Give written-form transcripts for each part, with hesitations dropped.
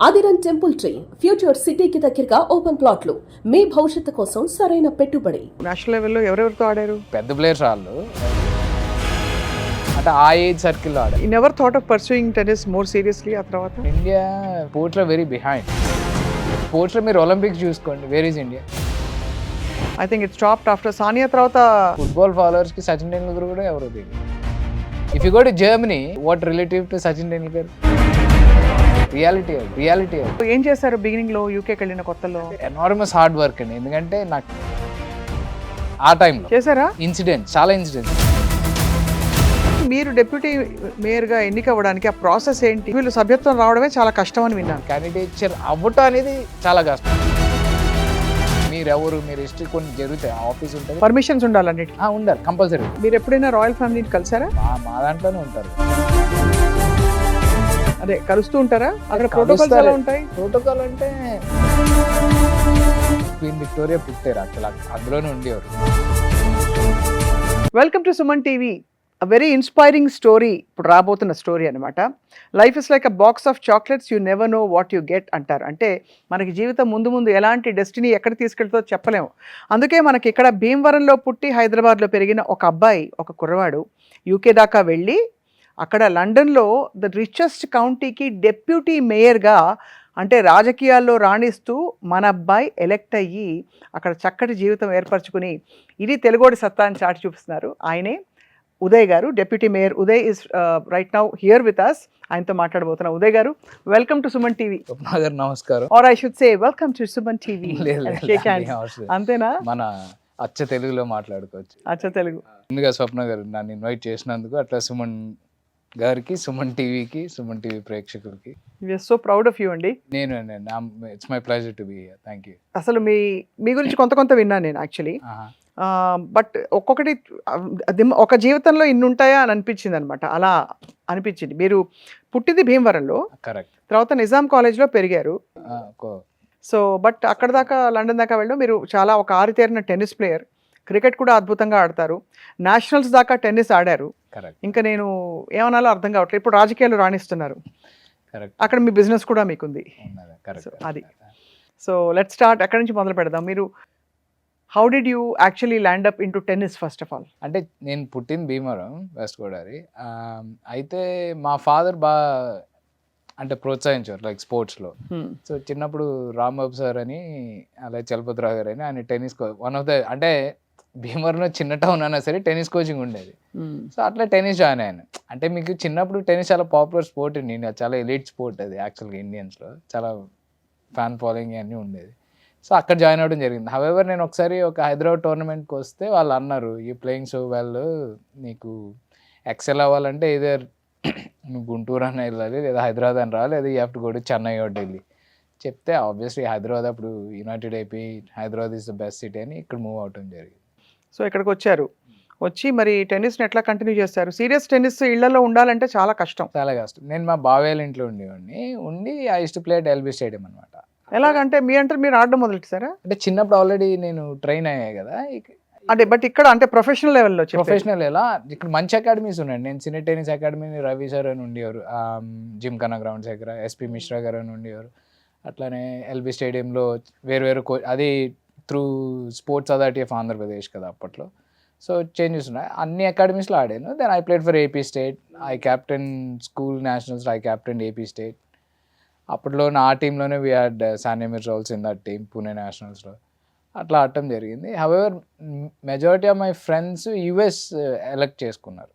ఆదిరన్ temple tree future సిటీకి దగ్గరగా open ప్లాట్లు మీ భవిష్యత్తు కోసం సరైన పెట్టుబడి. నేషనల్ లెవెల్లో ఎవరెవరితో ఆడారు? పెద్ద ప్లేయర్స్ వాళ్ళు అంటే ఆ ఏజ్ సర్కిల్లో ఆడారు. ఈ never thought of pursuing tennis more seriously ఆ తర్వాత? ఇండియా స్పోర్ట్స్లో వెరీ బిహైండ్. స్పోర్ట్స్లో మీరు ఒలింపిక్స్ చూసుకోండి, where is India? I think it stopped after Sania తర్వాత. ఫుట్బాల్ ఫాలోవర్స్కి సచిన్ టెండూల్కర్ కూడా ఎవరో తెలియదు. If you go to Germany, what relative to Sachin Tendulkar? Reality ఏం చేశారు బిగినింగ్ లో యూకేకి వెళ్ళిన కొత్తలో? ఎనార్మస్ హార్డ్ వర్క్ అండి. ఎందుకంటే నాకు ఆ టైంలో చేశారా చాలా ఇన్సిడెంట్స్. మీరు డిప్యూటీ మేయర్ గా ఎన్నిక అవ్వడానికి ఆ ప్రాసెస్ ఏంటి? వీళ్ళు సభ్యత్వం రావడమే చాలా కష్టం అని విన్నాను. క్యాండిడేచర్ అవ్వటం అనేది చాలా కష్టం. మీరు హిస్టరీ కొన్ని జరుగుతాయి, ఆఫీస్ ఉంటుంది, పర్మిషన్స్ ఉండాలన్నిటి. ఉండాలి కంపల్సరీ. మీరు ఎప్పుడైనా రాయల్ ఫ్యామిలీని కలిసారా? మా దాంట్లోనే ఉంటారు. అదే కలుస్తూ ఉంటారా? అక్కడ ప్రోటోకాల్స్ ఎలా ఉంటాయి? ప్రోటోకాల్ అంటే క్వీన్ విక్టోరియా పుట్టారు అసలు అందులోనే ఉండేవారు. Welcome to Suman TV. A very inspiring story ఇప్పుడు రాబోతున్న స్టోరీ అనమాట. Life is like a box of chocolates, you never know what you get అంటారు. అంటే మనకి జీవితం ముందు ఎలాంటి డెస్టినీ ఎక్కడ తీసుకెళ్తుందో చెప్పలేము. అందుకే మనకి ఇక్కడ భీమవరంలో పుట్టి హైదరాబాద్లో పెరిగిన ఒక అబ్బాయి, ఒక కుర్రవాడు యూకే దాకా వెళ్ళి అక్కడ లండన్లో ద రిచెస్ట్ కౌంటీకి డెప్యూటీ మేయర్గా, అంటే రాజకీయాల్లో రాణిస్తూ మన అబ్బాయి ఎలెక్ట్ అయ్యి అక్కడ చక్కటి జీవితం ఏర్పరచుకుని ఇది తెలుగోడి సత్తా అని చాటి చూపిస్తున్నారు. ఆయనే ఉదయ్ గారు. Deputy mayor Uday is right now here with us. ఆయనతో మాట్లాడబోతున్నాం. ఉదయ్ గారు, వెల్కమ్ టు సుమన్ టీవీ. నమస్కారం. Or I should say welcome to Suman TV. అంతేనా? మన అచ్చ తెలుగులో మాట్లాడుకోవచ్చు. అచ్చ తెలుగు. ముందుగా స్వప్న గారు నన్ను ఇన్వైట్ చేసినందుకు, అట్లా సుమన్ గారికి, సుమన్ టీవీకి, సుమన్ టీవీ ప్రేక్షకులకి we are so proud of you అండి. It's my pleasure to be here. Thank you. అసలు మీ గురించి కొంత విన్నాను నేను యాక్చువల్లీ. బట్ ఒక్కొక్కటి ఒక జీవితంలో ఇన్ని ఉంటాయా అని అనిపించింది అనమాట. అలా అనిపించింది. మీరు పుట్టింది భీమవరంలో, కరెక్ట్. తర్వాత నిజాం కాలేజ్లో పెరిగారు. సో బట్ అక్కడ దాకా లండన్ దాకా వెళ్ళడం. మీరు చాలా ఒక ఆరితేరిన టెన్నిస్ ప్లేయర్, క్రికెట్ కూడా అద్భుతంగా ఆడతారు, నేషనల్స్ దాకా టెన్నిస్ ఆడారు. ఇంకా నేను ఏమనాలో అర్థం కావట్లేదు. ఇప్పుడు రాజకీయాలు రాణిస్తున్నారు, అక్కడ మీ బిజినెస్ కూడా మీకుంది. అది సో లెట్స్ స్టార్ట్. ఎక్కడి నుంచి మొదలు పెడదాం? మీరు how did you actually land up into tennis first of all? అంటే నేను పుట్టింది భీమవరం, వెస్ట్ గోదావరి. అయితే మా ఫాదర్ అంటే ప్రోత్సహించారు లైక్ స్పోర్ట్స్లో. సో చిన్నప్పుడు రాంబాబు సార్ అని, అలాగే చలపతిరావు గారు అని, ఆయన టెన్నిస్ వన్ ఆఫ్ ద, అంటే భీమవరంలో చిన్న టౌన్ అయినా సరే టెన్నిస్ కోచింగ్ ఉండేది. సో అట్లా టెన్నిస్ జాయిన్ అయ్యాను. అంటే మీకు చిన్నప్పుడు టెన్నిస్ చాలా పాపులర్ స్పోర్ట్ అండి, ఇండియా చాలా ఎలీట్ స్పోర్ట్ అది యాక్చువల్గా. ఇండియన్స్లో చాలా ఫ్యాన్ ఫాలోయింగ్ అన్నీ ఉండేది. సో అక్కడ జాయిన్ అవ్వడం జరిగింది. హవెవర్ నేను ఒకసారి ఒక హైదరాబాద్ టోర్నమెంట్కి వస్తే వాళ్ళు అన్నారు, ఈ ప్లేయింగ్ సో వెల్, నీకు ఎక్సెల్ అవ్వాలంటే ఇదర్ నువ్వు గుంటూరు అని వెళ్ళాలి, లేదా హైదరాబాద్ అని రావాలి, లేదా you have to go to Chennai or Delhi. చెప్తే ఆబ్వియస్లీ హైదరాబాద్ అప్పుడు యునైటెడ్ అయిపోయి Hyderabad is the best city అని ఇక్కడ మూవ్ అవడం జరిగింది. సో ఇక్కడికి వచ్చారు. వచ్చి మరి టెన్నిస్ని ఎట్లా కంటిన్యూ చేస్తారు? సీరియస్ టెన్నిస్ ఇళ్లలో ఉండాలంటే చాలా కష్టం. నేను మా బావేల ఇంట్లో ఉండి I used to play at LB stadium అనమాట. ఎలాగంటే మీరు ఆడడం మొదలెట్టారా? అంటే చిన్నప్పుడు ఆల్రెడీ నేను ట్రైన్ అయ్యాయి కదా. అంటే బట్ ఇక్కడ అంటే ప్రొఫెషనల్ లెవెల్లో? ప్రొఫెషనల్ ఎలా, ఇక్కడ మంచి అకాడమీస్ ఉన్నాయండి. నేను సీనియర్ టెన్నిస్ అకాడమీని రవి సార్ అని ఉండేవారు, జిమ్ కన్నా గ్రౌండ్స్ దగ్గర ఎస్పీ మిశ్రా గారు అని ఉండేవారు. అట్లానే ఎల్బీ స్టేడియంలో వేరు అది through sports authority of Andhra Pradesh కదా అప్పట్లో. సో చేంజెస్ ఉన్నాయి. అన్ని అకాడమీస్లో ఆడాను. Then I played for AP state. I captain school nationals, I captain AP state. అప్పట్లో నా టీంలోనే we had Sania roles in that team, Pune నేషనల్స్లో. అట్లా ఆడటం జరిగింది. However majority of my friends US elect చేసుకున్నారు.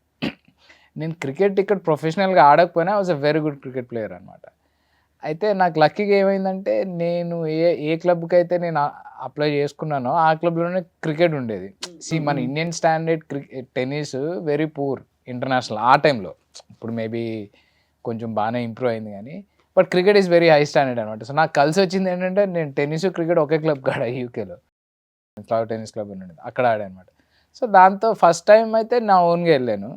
నేను క్రికెట్ ఇక్కడ ప్రొఫెషనల్గా ఆడకపోయినా I was a very good cricket player అనమాట. అయితే నాకు లక్కీగా ఏమైందంటే, నేను ఏ క్లబ్కి అయితే నేను అప్లై చేసుకున్నానో ఆ క్లబ్లోనే క్రికెట్ ఉండేది. మన Indian standard tennis very poor international ఆ టైంలో. ఇప్పుడు మేబీ కొంచెం బాగానే ఇంప్రూవ్ అయింది కానీ, but cricket is very high standard అనమాట. సో నాకు కలిసి వచ్చింది ఏంటంటే, నేను టెన్నిస్ క్రికెట్ ఒకే క్లబ్ కాడ యూకేలో క్లబ్ టెన్నిస్ క్లబ్ ఉండేది, అక్కడ ఆడానమాట. సో దాంతో ఫస్ట్ టైం అయితే నా ఓన్గా వెళ్ళాను.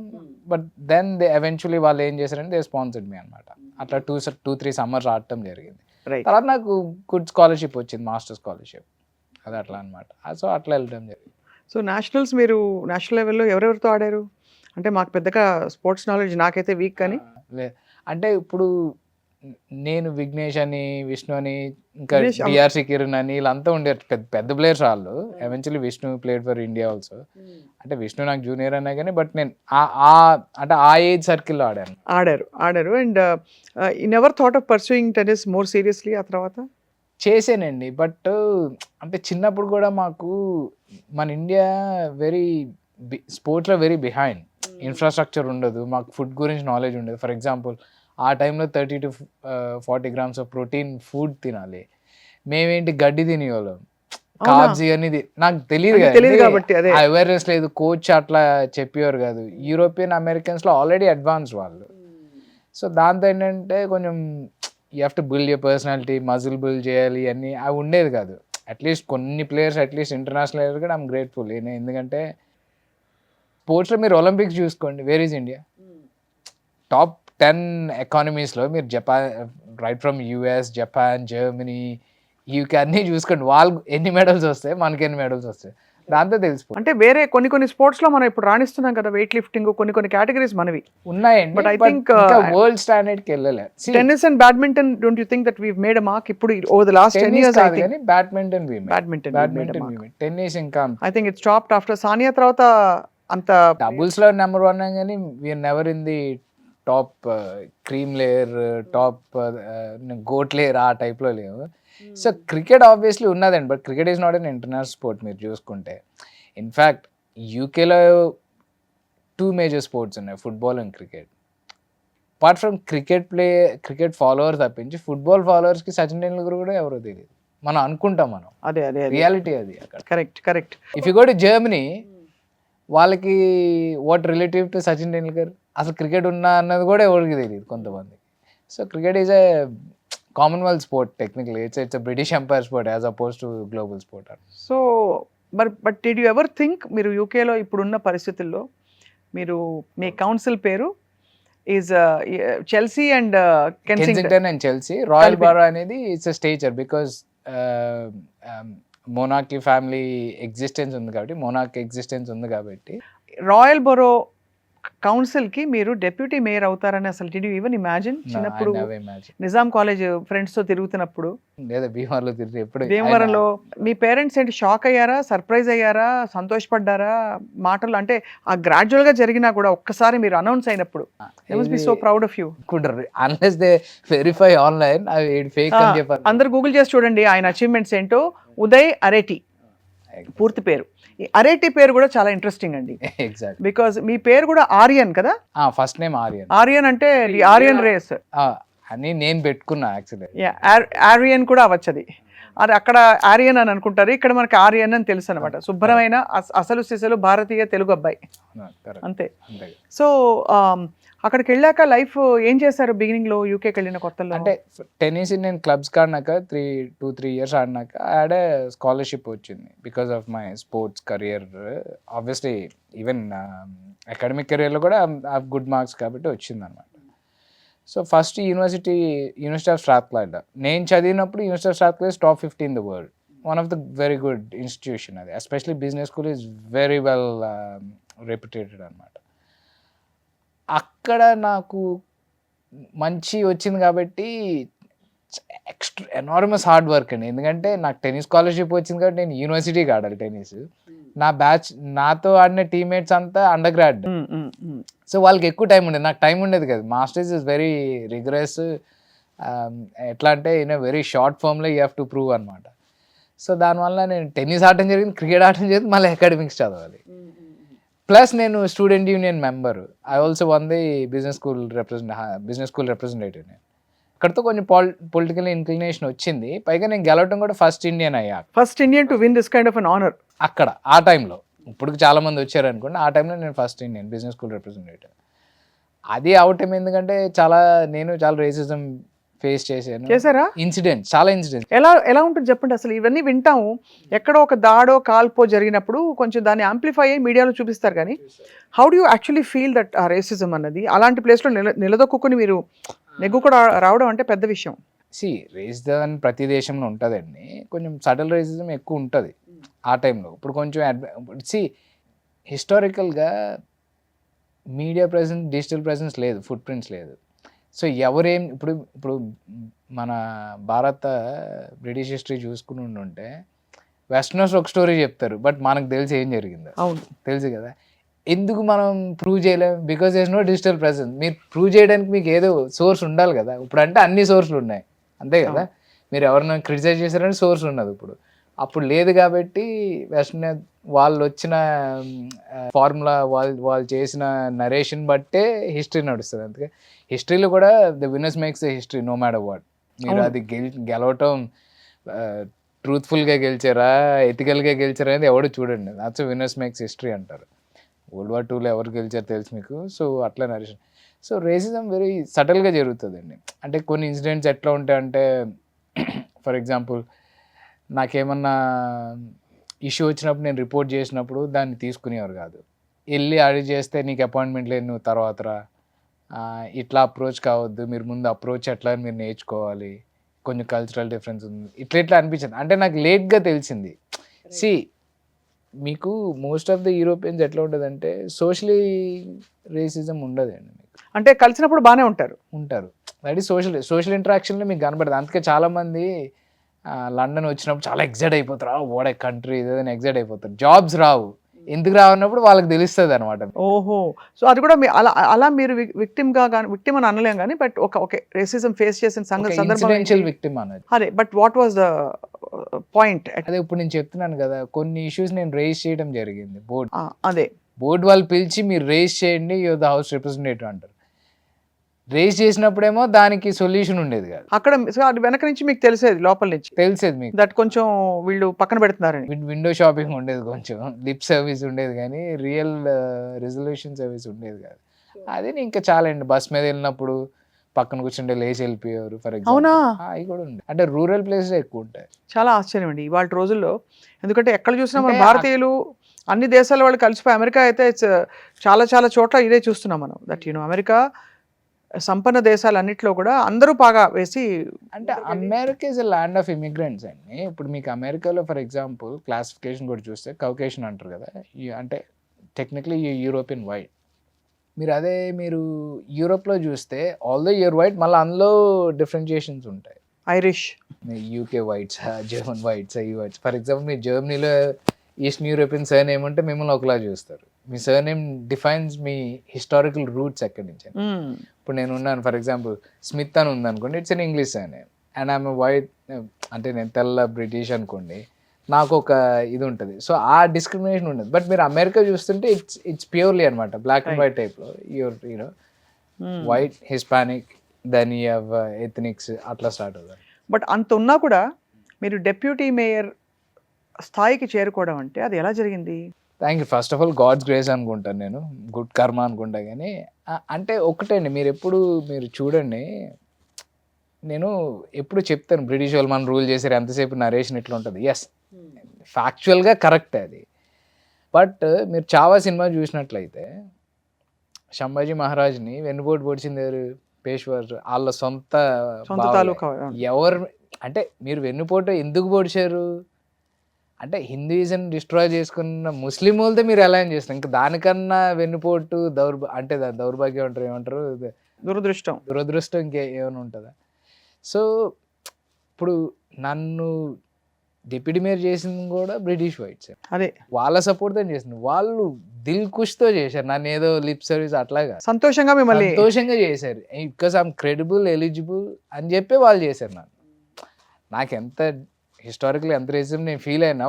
బట్ దెన్ దే ఎవెన్చువలీ వాళ్ళు ఏం చేశారంటే దే స్పాన్సర్డ్ మీ అనమాట. అట్లా 2-3 సమ్మర్స్ ఆడటం జరిగింది. తర్వాత నాకు గుడ్ స్కాలర్షిప్ వచ్చింది, మాస్టర్ స్కాలర్షిప్. అది అట్లా అనమాట. సో అట్లా వెళ్ళడం జరిగింది. సో మీరు నేషనల్ లెవెల్లో ఎవరెవరితో ఆడారు? అంటే మాకు పెద్దగా స్పోర్ట్స్ నాలెడ్జ్ నాకైతే వీక్ కానీ. అంటే ఇప్పుడు నేను విఘ్నేష్ అని, విష్ణు అని, ఇంకా విఘ్నేష్ డిఆర్సి కిరణ్ అని వీళ్ళంతా ఉండేవారు. పెద్ద పెద్ద ప్లేయర్స్ వాళ్ళు. Eventually Vishnu played for India also. అంటే విష్ణు నాకు జూనియర్ అన్నా కానీ బట్ నేను అంటే ఆ ఏజ్ సర్కిల్లో ఆడాను. ఆడారు and you never thought of pursuing tennis more seriously ఆ తర్వాత? చేసానండి. బట్ అంటే చిన్నప్పుడు కూడా మాకు మన ఇండియా వెరీ స్పోర్ట్స్లో వెరీ బిహైండ్. ఇన్ఫ్రాస్ట్రక్చర్ ఉండదు, మాకు ఫుడ్ గురించి నాలెడ్జ్ ఉండదు. ఫర్ ఎగ్జాంపుల్ ఆ టైంలో 30 to 40 grams of protein food తినాలి. మేమేంటి గడ్డి తినేవాళ్ళం, కార్బ్స్ ఇవన్నీ నాకు తెలియదు తెలియదు కాబట్టి అదే అవేర్నెస్ లేదు. కోచ్ అట్లా చెప్పేవారు కాదు. యూరోపియన్ అమెరికన్స్లో ఆల్రెడీ అడ్వాన్స్ వాళ్ళు. సో దాంతో ఏంటంటే కొంచెం you have to build your personality, muscle build చేయాలి అన్నీ అవి ఉండేది కాదు. అట్లీస్ట్ కొన్ని ప్లేయర్స్ అట్లీస్ట్ ఇంటర్నేషనల్ లెవెల్ కూడా ఐఎమ్ గ్రేట్ఫుల్. ఎందుకంటే స్పోర్ట్స్లో మీరు ఒలింపిక్స్ చూసుకోండి, వేర్ ఈజ్ ఇండియా? టాప్ 10 ఎకానమీస్లో మీరు Japan, right from US, Japan, Germany, UK అన్నీ చూసుకోండి. వాళ్ళు ఎన్ని మెడల్స్ వస్తాయి, మనకి ఎన్ని మెడల్స్ వస్తాయి, దాంతో తెలిసిపోతుంది. అంటే వేరే కొన్ని స్పోర్ట్స్ లో మనం ఇప్పుడు రాణిస్తున్నాం కదా, వెయిట్ లిఫ్టింగ్ కొన్ని కేటగిరీస్ మనవి ఉన్నాయండి. But I think, world standard కి వెళ్ళలే. Tennis and badminton. Don't you think that we made a mark ఇప్పుడు over the last 10 years? I think badminton badminton tennis ఇంకా I think it stopped after Sania తర్వాత. అంత doubles లో number 1 కానీ we are never in the top cream layer, top goat layer ఆ type లో లేవు. So cricket obviously ఉన్నదండి, but cricket is not an international sport. మీరు చూసుకుంటే ఇన్ఫ్యాక్ట్ యూకేలో 2 మేజర్ స్పోర్ట్స్ ఉన్నాయి, football and cricket. Apart from cricket followers తప్పించి football ఫాలోవర్స్కి Sachin Tendulkar కూడా ఎవరో తెలియదు. మనం అనుకుంటాం, మనం అదే రియాలిటీ అది అక్కడ. Correct. If you go to Germany, వాళ్ళకి what relative to Sachin Tendulkar, అసలు క్రికెట్ ఉన్నా అన్నది కూడా ఎవరికి తెలియదు కొంతమంది. So cricket is a Commonwealth sport technically. It's British empire sport as opposed to global sport. So but did you ever think మీరు యూకేలో ఇప్పుడున్న పరిస్థితుల్లో మీరు మీ కౌన్సిల్ పేరు is Chelsea and Kensington and Chelsea, royal borough అనేది it's stature because monarchy family existence ఉంది కాబట్టి రాయల్ బరో కౌన్సిల్ కి మీరు డెప్యూటీ మేయర్ అవుతారని అసలు డిడ్ యూ ఈవెన్ ఇమాజిన్? చిన్నప్పుడు నిజాం కాలేజ్ ఫ్రెండ్స్ తో తిరుగుతున్నప్పుడు లేదా భీమవరంలో తిరిగి ఎప్పుడు భీమవరంలో మీ పేరెంట్స్ ఏంటి షాక్ అయ్యారా, సర్ప్రైజ్ అయ్యారా, సంతోషపడ్డారా? మాటలు అంటే ఆ గ్రాడ్యువల్ గా జరిగినా కూడా ఒక్కసారి మీరు అనౌన్స్ అయినప్పుడు they must be so proud of you. Unless they verify online అవి ఫేక్ అని చెప్పారు. అందరు గూగుల్ చేసి చూడండి ఆయన అచీవ్మెంట్స్ ఏంటో. ఉదయ్ అరేటి పూర్తి పేరు. ఈ అరేటి పేరు కూడా చాలా ఇంట్రెస్టింగ్ అండి, ఎగ్జాక్ట్ బికాజ్ మీ పేరు కూడా ఆర్యన్ కదా. ఫస్ట్ నేమ్ ఆర్యన్ అంటే ఆర్యన్ రేస్ అని నేను పెట్టుకున్నా యాక్చువల్లీ. ఆర్యన్ కూడా అవ్వచ్చది. అది అక్కడ ఆర్యన్ అని అనుకుంటారు, ఇక్కడ మనకి ఆర్యన్ అని తెలుసు అనమాట. శుభ్రమైన అసలు సిసలు భారతీయ తెలుగు అబ్బాయి అంతే. సో అక్కడికి వెళ్ళాక లైఫ్ ఏం చేశారు బిగినింగ్ లో యూకేకి వెళ్ళిన కొత్తలో? అంటే టెన్నిస్ నేను క్లబ్స్కి ఆడినాక 2-3 years ఆడినాక ఆడే స్కాలర్షిప్ వచ్చింది because of my sports career. Obviously even academic కెరియర్లో కూడా గుడ్ మార్క్స్ కాబట్టి వచ్చింది అనమాట. So first university of Strathclyde నేను చదివినప్పుడు university of Strathclyde top 50 in the world. One of the very good institution అది. Especially business school is very well reputated అనమాట. అక్కడ నాకు మంచి వచ్చింది కాబట్టి ఎనార్మస్ హార్డ్ వర్క్ అండి. ఎందుకంటే నాకు టెన్నిస్ స్కాలర్షిప్ వచ్చింది కాబట్టి నేను యూనివర్సిటీకి ఆడాలి టెన్నిస్. నా బ్యాచ్ నాతో ఆడిన టీమ్మేట్స్ అంతా అండర్ గ్రాడ్. సో వాళ్ళకి ఎక్కువ టైం ఉండేది, నాకు టైం ఉండేది కదా. Masters is very rigorous. ఎట్లా అంటే ఇన్ వెరీ షార్ట్ ఫామ్లో యూ హ్యావ్ టు ప్రూవ్ అనమాట. సో దానివల్ల నేను టెన్నిస్ ఆడటం జరిగింది, క్రికెట్ ఆడటం జరిగింది, మళ్ళీ అకాడమిక్స్ చదవాలి. ప్లస్ నేను student union member. I also one the business school representative. నేను అక్కడితో కొంచెం పొలిటికల్ ఇంక్లినేషన్ వచ్చింది. పైగా నేను గెలవడం కూడా ఫస్ట్ ఇండియన్ అయ్యా. First Indian to win this kind of an honour అక్కడ ఆ టైంలో. ఇప్పుడు చాలా మంది వచ్చారు అనుకోండి, ఆ టైంలో నేను first Indian business school representative. అది అవటం ఎందుకంటే నేను చాలా రేసిజం ఫేస్ చేశారా? చాలా ఇన్సిడెంట్స్. ఎలా ఉంటుంది చెప్పండి అసలు. ఇవన్నీ వింటాము, ఎక్కడో ఒక దాడో కాల్పో జరిగినప్పుడు కొంచెం దాన్ని యాంప్లిఫై అయ్యి మీడియాలో చూపిస్తారు, కానీ how do you actually feel that ఆ రేసిజం అన్నది అలాంటి ప్లేస్లో నిలదొక్కుని మీరు నెగ్గు కూడా రావడం అంటే పెద్ద విషయం. రేసిజం ప్రతి దేశంలో ఉంటుందండి, కొంచెం సటల్ రేసిజం ఎక్కువ ఉంటుంది ఆ టైంలో. ఇప్పుడు కొంచెం హిస్టారికల్గా మీడియా ప్రెసెన్స్, డిజిటల్ ప్రెసెన్స్ లేదు, ఫుట్ ప్రింట్స్ లేదు. సో ఎవరేం ఇప్పుడు ఇప్పుడు మన భారత బ్రిటిష్ హిస్టరీ చూసుకుని ఉంటే వెస్టర్నర్స్ ఒక స్టోరీ చెప్తారు, బట్ మనకు తెలిసి ఏం జరిగిందో అవును. తెలుసు కదా. ఎందుకు మనం ప్రూవ్ చేయలేం? Because there is no digital presence. మీరు ప్రూవ్ చేయడానికి మీకు ఏదో సోర్స్ ఉండాలి కదా. ఇప్పుడు అంటే అన్ని సోర్స్లు ఉన్నాయి, అంతే కదా. మీరు ఎవరైనా క్రిటిసైజ్ చేశారంటే సోర్స్ ఉన్నది. ఇప్పుడు అప్పుడు లేదు కాబట్టి వెస్టర్న్ వాళ్ళు వచ్చిన ఫార్ములా, వాళ్ళు చేసిన నరేషన్ బట్టే హిస్టరీ నడుస్తుంది. అందుకే హిస్టరీలో కూడా the winners makes the history no matter what. మీరు అది గెలవటం ట్రూత్ఫుల్గా గెలిచారా, ఎథికల్గా గెలిచారా అనేది ఎవడు చూడండి. దాట్స్ విన్నర్స్ మేక్స్ హిస్టరీ అంటారు. వరల్డ్ వార్ 2లో ఎవరు గెలిచారు తెలుసు మీకు. సో అట్లా నరేషన్. సో రేసిజం వెరీ సటిల్గా జరుగుతుందండి. అంటే కొన్ని ఇన్సిడెంట్స్ ఎట్లా ఉంటాయంటే, ఫర్ ఎగ్జాంపుల్ నాకేమన్నా ఇష్యూ వచ్చినప్పుడు నేను రిపోర్ట్ చేసినప్పుడు దాన్ని తీసుకునేవారు కాదు. వెళ్ళి అడిగి చేస్తే నీకు అపాయింట్మెంట్ లేదు, నువ్వు తర్వాత రా, ఇట్లా అప్రోచ్ కావద్దు, మీరు ముందు అప్రోచ్ ఎట్లా అని మీరు నేర్చుకోవాలి, కొంచెం కల్చరల్ డిఫరెన్స్ ఉంది, ఇట్లా అనిపించింది. అంటే నాకు లేట్గా తెలిసింది. సి మీకు మోస్ట్ ఆఫ్ ద యూరోపియన్స్ ఎట్లా ఉంటుందంటే సోషలీ రేసిజం ఉండదండి. మీకు అంటే కలిసినప్పుడు బాగానే ఉంటారు. దట్ ఈస్ సోషల్ ఇంటరాక్షన్లో మీకు కనబడదు. అందుకే చాలామంది లండన్ వచ్చినప్పుడు చాలా ఎగ్జైట్ అయిపోతారు, వాట్ ఏ కంట్రీ ఇదేదని ఎగ్జైట్ అయిపోతారు. జాబ్స్ రావు, ఎందుకు రావన్నప్పుడు వాళ్ళకి తెలుస్తుంది అనమాట. ఓహో, సో అది కూడా అలా అలా మీరు విక్టిమ్గా కానీ, విక్టిమ్ అని అనలేం కానీ, బట్ ఓకే రేసిజం ఫేస్ చేసిన ఇన్సిడెన్షియల్ విక్టిమ్ అనేది. అదే, but what was the point? అదే ఇప్పుడు నేను చెప్తున్నాను కదా, కొన్ని ఇష్యూస్ నేను రేస్ చేయడం జరిగింది. అదే బోర్డు వాళ్ళు పిలిచి మీరు రేస్ చేయండి, యువర్ ద హౌస్ రిప్రజెంటేటివ్ అంటారు. రేస్ చేసినప్పుడేమో దానికి సొల్యూషన్ ఉండేది కాదు. అక్కడ సో అది వెనక నుంచి మీకు తెలిసేది, లోపల నుంచి తెలిసేది మీకు దట్ కొంచెం వీళ్ళు పక్కన పెడుతున్నారని. విండో షాపింగ్ ఉండేది, కొంచెం లిప్ సర్వీస్ ఉండేది, కానీ రియల్ రెజల్యూషన్ సర్వీస్ ఉండేది కాదు. అది ఇంకా చాలా అండి. బస్ మీద వెళ్ళినప్పుడు పక్కన కూర్చుంటే లేచి వెళ్ళిపోయారు ఫర్ ఎగ్జాంపుల్. అవి కూడా ఉండే. అంటే రూరల్ ప్లేసెస్ ఎక్కువ ఉంటాయి. చాలా ఆశ్చర్యం అండి ఇవాళ రోజుల్లో. ఎందుకంటే ఎక్కడ చూసినా మన భారతీయులు అన్ని దేశాల వాళ్ళు కలిసిపోయి, అమెరికా అయితే చాలా చాలా చోట్ల ఇదే చూస్తున్నాం మనం. దట్ అమెరికా సంపన్న దేశాలన్నింటిలో కూడా అందరూ బాగా వేసి. అంటే America is a land of immigrants అండి. ఇప్పుడు మీకు అమెరికాలో ఫర్ ఎగ్జాంపుల్ క్లాసిఫికేషన్ కూడా చూస్తే కౌకేషన్ అంటారు కదా, అంటే టెక్నికలీ యూరోపియన్ వైట్. మీరు యూరోప్లో చూస్తే ఆల్దో యూర్ వైట్, మళ్ళీ అందులో డిఫరెన్షియేషన్స్ ఉంటాయి. Irish, UK whites, German whites, ఈ వైట్స్. ఫర్ ఎగ్జాంపుల్ మీరు జర్మనీలో ఈస్టర్న్ యూరోపియన్ సర్నేమ్ అంటే మిమ్మల్ని ఒకలా చూస్తారు. మీ సర్నేమ్ డిఫైన్స్ మీ హిస్టారికల్ రూట్స్ ఎక్కడి నుంచి. ఇప్పుడు నేను ఉన్నాను ఫర్ ఎగ్జాంపుల్ స్మిత్ అని ఉందనుకోండి, it's an English surname, and I'm white, అంటే నేను తెల్ల బ్రిటిష్ అనుకోండి, నాకు ఒక ఇది ఉంటుంది. సో ఆ డిస్క్రిమినేషన్ ఉండదు. బట్ మీరు అమెరికా చూస్తుంటే ఇట్స్ ప్యూర్లీ అనమాట బ్లాక్ అండ్ వైట్ టైప్లో. You know white, Hispanic, then you have ethnics, అట్లా స్టార్ట్ అవుతుంది. బట్ అంత ఉన్నా కూడా మీరు డెప్యూటీ మేయర్ స్థాయికి చేరుకోవడం అంటే అది ఎలా జరిగింది? Thank you. First of all God's grace అనుకుంటాను నేను, గుడ్ కర్మ అనుకుంటా. కానీ అంటే ఒకటే అండి, మీరు చూడండి, నేను ఎప్పుడు చెప్తాను బ్రిటిష్ వాళ్ళు మనం రూల్ చేశారు ఎంతసేపు నరేషన్ ఇట్లా ఉంటుంది. ఎస్, ఫ్యాక్చువల్గా కరెక్ట్ అది. బట్ మీరు చావా సినిమా చూసినట్లయితే సంభాజీ మహారాజ్ని వెన్నుపోటు పొడిచింది పేష్వార్ వాళ్ళ సొంత తాలూకా. ఎవరు అంటే మీరు వెన్నుపోటు ఎందుకు పొడిచారు అంటే హిందూయిజం డిస్ట్రాయ్ చేసుకున్న ముస్లిం వాళ్ళతో మీరు ఎలా చేస్తారు. ఇంకా దానికన్నా వెన్నుపోటు అంటే దౌర్భాగ్యం అంటారు, ఏమంటారు, దురదృష్టం ఇంకేమైనా ఉంటుందా? సో ఇప్పుడు నన్ను డిప్యూటీ మేయర్ చేసింది కూడా బ్రిటిష్ వైట్స్. అదే వాళ్ళ సపోర్ట్తో చేసింది. వాళ్ళు దిల్ ఖుష్తో చేశారు, నన్ను ఏదో లిప్ సర్వీస్ అట్లాగా సంతోషంగా చేశారు. బికాస్ ఐఎమ్ క్రెడిబుల్, ఎలిజిబుల్ అని చెప్పి వాళ్ళు చేశారు నన్ను. నాకు ఎంత హిస్టారికల్ ఎంత రేసిజం నేను ఫీల్ అయినా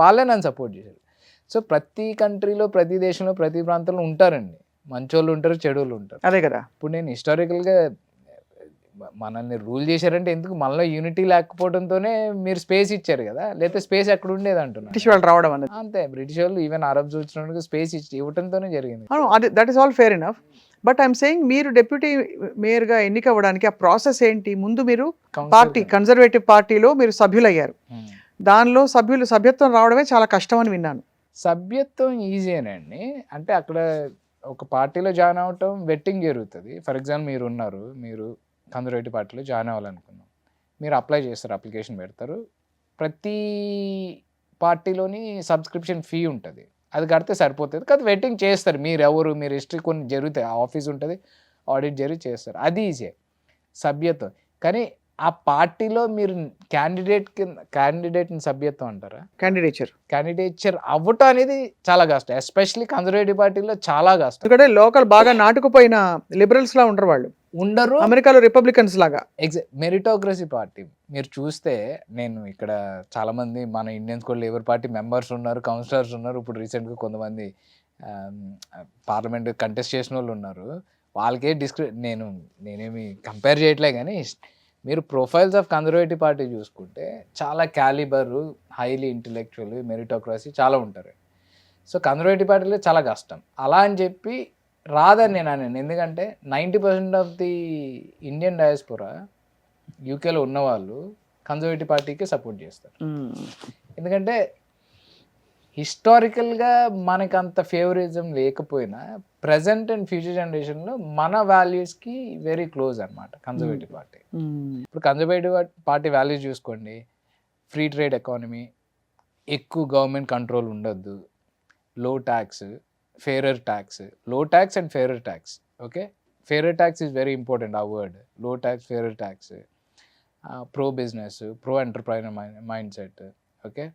వాళ్ళే నన్ను సపోర్ట్ చేశారు. సో ప్రతి కంట్రీలో, ప్రతి దేశంలో, ప్రతి ప్రాంతంలో ఉంటారండి, మంచోళ్ళు ఉంటారు, చెడువులు ఉంటారు. అదే కదా. ఇప్పుడు నేను హిస్టారికల్గా మనల్ని రూల్ చేశారంటే ఎందుకు, మనలో యూనిటీ లేకపోవడంతోనే మీరు స్పేస్ ఇచ్చారు కదా, లేకపోతే స్పేస్ ఎక్కడ ఉండేది అంటున్నారు. బ్రిటిష్ వాళ్ళు రావడం అనేది అంతే. బ్రిటిష్ వాళ్ళు ఈవెన్ అరబ్స్ వచ్చినప్పుడు స్పేస్ ఇవ్వడంతోనే జరిగింది. That is all fair enough. But I'm saying మీరు డెప్యూటీ మేయర్గా ఎన్నిక అవ్వడానికి ఆ ప్రాసెస్ ఏంటి? ముందు మీరు కన్జర్వేటివ్ పార్టీలో మీరు సభ్యులయ్యారు. దానిలో సభ్యత్వం రావడమే చాలా కష్టం అని విన్నాను. సభ్యత్వం ఈజీనండి. అంటే అక్కడ ఒక పార్టీలో జాయిన్ అవ్వటం వెట్టింగ్ జరుగుతుంది. ఫర్ ఎగ్జాంపుల్ మీరు కన్జర్వేటివ్ పార్టీలో జాయిన్ అవ్వాలనుకున్నాం, మీరు అప్లై చేస్తారు, అప్లికేషన్ పెడతారు. ప్రతి పార్టీలోని సబ్స్క్రిప్షన్ ఫీ ఉంటుంది, అది కడితే సరిపోతుంది. కాదు వెయిటింగ్ చేస్తారు, మీరు హిస్టరీ కొన్ని జరుగుతాయి, ఆఫీస్ ఉంటుంది, ఆడిట్ జరిగి చేస్తారు. అది ఈజీ సభ్యత్వం. కానీ ఆ పార్టీలో మీరు క్యాండిడేట్ని సభ్యత్వం అంటారా? క్యాండిడేచర్ అవ్వటం అనేది చాలా కష్టం. ఎస్పెషల్లీ కన్జర్వేటివ్ పార్టీలో చాలా కష్టం. ఎందుకంటే లోకల్ బాగా నాటుకుపోయిన లిబరల్స్ లా ఉంటారు వాళ్ళు, ఉండరు. అమెరికాలో రిపబ్లికన్స్ లాగా. మెరిటోక్రసీ పార్టీ మీరు చూస్తే, నేను ఇక్కడ చాలా మంది మన ఇండియన్స్ కూడా లేబర్ పార్టీ మెంబర్స్ ఉన్నారు, కౌన్సిలర్స్ ఉన్నారు. ఇప్పుడు రీసెంట్గా కొంతమంది పార్లమెంట్ కంటెస్ట్ చేసిన వాళ్ళు ఉన్నారు. వాళ్ళకే నేనేమి కంపేర్ చేయట్లే, కానీ మీరు ప్రొఫైల్స్ ఆఫ్ కన్జర్వేటివ్ పార్టీ చూసుకుంటే చాలా క్యాలిబరు, హైలీ ఇంటెలెక్చువల్, మెరిటోక్రసీ చాలా ఉంటారు. సో కన్జర్వేటివ్ పార్టీలో చాలా కష్టం. అలా అని చెప్పి రాదని నేను అన్నాను. ఎందుకంటే 90% ఆఫ్ ది ఇండియన్ డయాస్పోరా యూకేలో ఉన్నవాళ్ళు కన్జర్వేటివ్ పార్టీకి సపోర్ట్ చేస్తారు. ఎందుకంటే హిస్టారికల్గా మనకు అంత ఫేవరిజం లేకపోయినా ప్రజెంట్ అండ్ ఫ్యూచర్ జనరేషన్లో మన వాల్యూస్కి వెరీ క్లోజ్ అనమాట కన్జర్వేటివ్ పార్టీ. ఇప్పుడు కన్జర్వేటివ్ పార్టీ వాల్యూస్ చూసుకోండి, ఫ్రీ ట్రేడ్ ఎకానమీ, ఎక్కువ గవర్నమెంట్ కంట్రోల్ ఉండొద్దు, లో ట్యాక్స్, ఫేరర్ ట్యాక్స్, లో tax and farer tax. Okay, farer tax is very important, ఆ వర్డ్ లో tax, farer tax, pro business, pro entrepreneur mind set. Okay,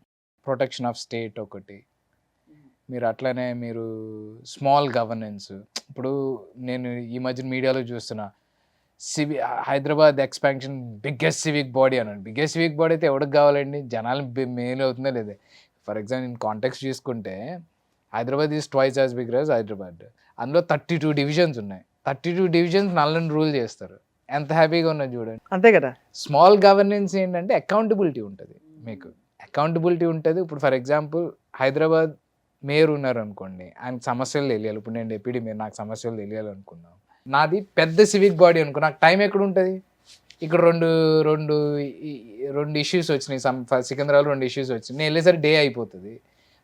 protection of state ఒకటి. మీరు అట్లనే మీరు స్మాల్ గవర్నెన్స్. ఇప్పుడు నేను ఈ మధ్య మీడియాలో చూస్తున్నా, Hyderabad expansion biggest civic body అన్నాడు. బిగ్గెస్ట్ సివిక్ బాడీ అయితే ఎవరికి కావాలండి? జనాలు మెయిన్ అవుతుందా లేదా? ఫర్ ఎగ్జాంపుల్ నేను కాంటెక్స్ట్ చూసుకుంటే Hyderabad is twice as big as Hyderabad. అందులో 32 డివిజన్స్ ఉన్నాయి. 32 డివిజన్స్ నల్లని రూల్ చేస్తారు. ఎంత హ్యాపీగా ఉన్నది చూడండి. అంతే కదా. స్మాల్ గవర్నెన్స్ ఏంటంటే అకౌంటబిలిటీ ఉంటుంది. మీకు అకౌంటబిలిటీ ఉంటుంది. ఇప్పుడు ఫర్ ఎగ్జాంపుల్ హైదరాబాద్ మేయర్ ఉన్నారు అనుకోండి, ఆయనకు సమస్యలు తెలియాలి. ఇప్పుడు నేను డిప్యూటీ మేయర్, నాకు సమస్యలు తెలియాలనుకున్నాను. నాది పెద్ద సివిక్ బాడీ అనుకో, నాకు టైం ఎక్కడ ఉంటుంది? ఇక్కడ రెండు ఇష్యూస్ వచ్చినాయి. సికింద్రాబాద్ 2 ఇష్యూస్ వచ్చినాయి, నేను వెళ్ళేసరికి డే అయిపోతుంది.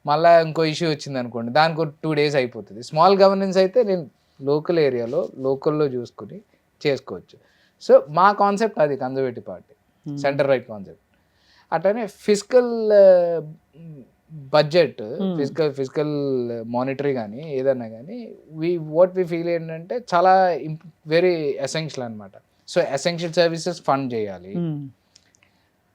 మళ్ళీ ఇంకో ఇష్యూ వచ్చింది అనుకోండి, దానికి ఒక 2 days అయిపోతుంది. స్మాల్ గవర్నెన్స్ అయితే నేను లోకల్ ఏరియాలో లోకల్లో చూసుకుని చేసుకోవచ్చు. సో మా కాన్సెప్ట్ అది conservative party, centre right concept. అట్లనే ఫిజికల్ బడ్జెట్, ఫిజికల్ మానిటరీ కానీ ఏదన్నా కానీ వాట్ వి ఫీల్ ఏంటంటే చాలా వెరీ ఎసెన్షియల్ అనమాట. సో ఎసెన్షియల్ సర్వీసెస్ ఫండ్ చేయాలి,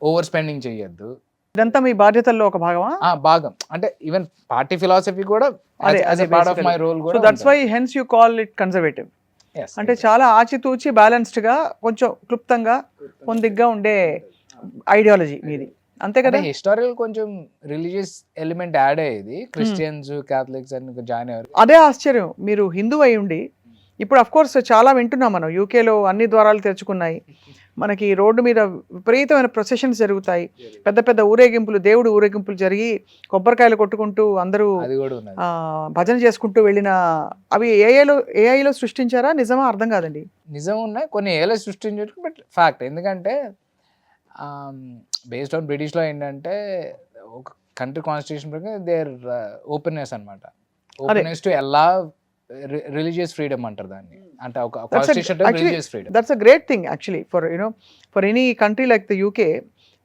ఓవర్ స్పెండింగ్ చేయొద్దు. ఇదంతా మీ బాధ్యతల్లో ఒక భాగమా? భాగం. అంటే ఈవెన్ పార్టీ ఫిలాసఫీ కూడా పార్ట్ ఆఫ్ మై రోల్ కూడా. So that's why hence you call it conservative. అంటే చాలా ఆచితూచి బ్యాలెన్స్డ్ గా, కొంచెం క్లుప్తంగా, పొందిగ్గా ఉండే ఐడియాలజీ మీది, అంతే కదా? హిస్టారికల్ కొంచెం రిలీజియస్ ఎలిమెంట్ యాడ్ అయ్యేది. క్రిస్టియన్స్, క్యాథలిక్స్ అని జాయిన్ అయ్యారు. అదే ఆశ్చర్యం, మీరు హిందూ అయి ఉండి. ఇప్పుడు అఫ్ కోర్స్ చాలా వింటున్నాం మనం, యూకేలో అన్ని ద్వారాలు తెరుచుకున్నాయి, మనకి రోడ్డు మీద విపరీతమైన ప్రొసెషన్స్ జరుగుతాయి, పెద్ద పెద్ద ఊరేగింపులు, దేవుడు ఊరేగింపులు జరిగి కొబ్బరికాయలు కొట్టుకుంటూ అందరూ భజన చేసుకుంటూ వెళ్ళిన, అవి ఏఐలో సృష్టించారా? నిజమా? అర్థం కాదండి. నిజం ఉన్నాయి, కొన్ని ఏఐలో సృష్టించారు, బట్ ఫ్యాక్ట్. ఎందుకంటే బేస్డ్ ఆన్ బ్రిటిష్లో ఏంటంటే ఒక కంట్రీ కాన్స్టిట్యూషన్ ప్రకారం దేర్ ఓపెన్నెస్ అనమాట. Openness to Allah religious freedom అంటారు దాన్ని. అంటే ఒక constitution religious freedom. That's a great thing actually for any country like the UK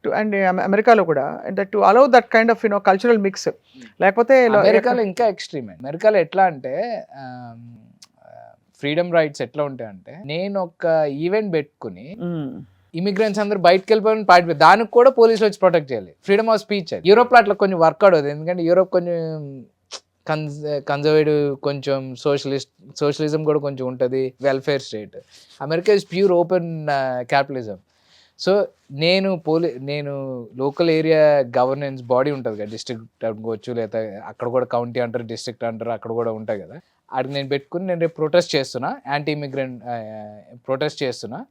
and అమెరికాలో కూడా, that to allow that kind of cultural mix. లేకపోతే అమెరికాలో ఇంకా ఎక్స్ట్రీమ్. అమెరికాలో ఎట్లా అంటే ఫ్రీడమ్ రైట్స్ ఎట్లా ఉంటాయంటే, నేను ఒక ఈవెంట్ పెట్టుకుని ఇమిగ్రెంట్స్ అందరూ బయటకు వెళ్ళిపోయిన పార్టీ, దానికి కూడా పోలీసులు వచ్చి ప్రొటెక్ట్ చేయాలి. Freedom of speech. యూరోప్లో అట్లా కొంచెం వర్కౌట్ అవుతుంది, ఎందుకంటే యూరోప్ కొంచెం కన్జర్వేటివ్, కొంచెం సోషలిజం కూడా కొంచెం ఉంటుంది, welfare state. America is pure open capitalism. So నేను లోకల్ ఏరియా గవర్నెన్స్ బాడీ ఉంటుంది కదా, డిస్ట్రిక్ట్ అనుకోవచ్చు, లేదా అక్కడ కూడా కౌంటీ అంటారు, డిస్ట్రిక్ట్ అంటారు, అక్కడ కూడా ఉంటాయి కదా. అక్కడికి నేను పెట్టుకుని నేను రేపు ప్రొటెస్ట్ చేస్తున్నా, యాంటీ ఇమిగ్రెంట్ ప్రొటెస్ట్ చేస్తున్నా,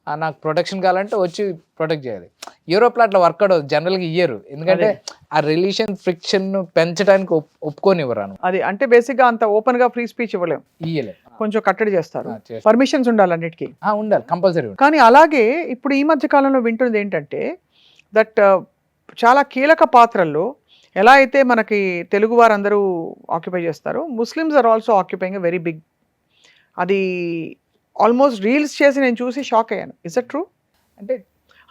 నాకు ప్రొటెక్షన్ కావాలంటే వచ్చి ప్రొటెక్ట్ చేయాలి. యూరోప్లో అట్లా వర్కౌట్ అవుతుంది, జనరల్గా ఇయ్యరు, ఎందుకంటే ఆ రిలేషన్ ఫ్రిక్షన్ పెంచడానికి ఒప్పుకోనివ్వరాను. అది అంటే బేసిక్గా అంత ఓపెన్ గా ఫ్రీ స్పీచ్ ఇవ్వలేము, ఇయ్యలేదు, కొంచెం కట్టడి చేస్తారు. పర్మిషన్స్ ఉండాలి అన్నిటికీ, ఉండాలి, కంపల్సరీ. కానీ అలాగే ఇప్పుడు ఈ మధ్య కాలంలో వింటున్నది ఏంటంటే దట్ చాలా కీలక పాత్రల్లో ఎలా అయితే మనకి తెలుగు వారందరూ ఆక్యుపై చేస్తారో, Muslims are also occupying very big. అది ఆల్మోస్ట్ రీల్స్ చేసి నేను చూసి షాక్ అయ్యాను. Is it true?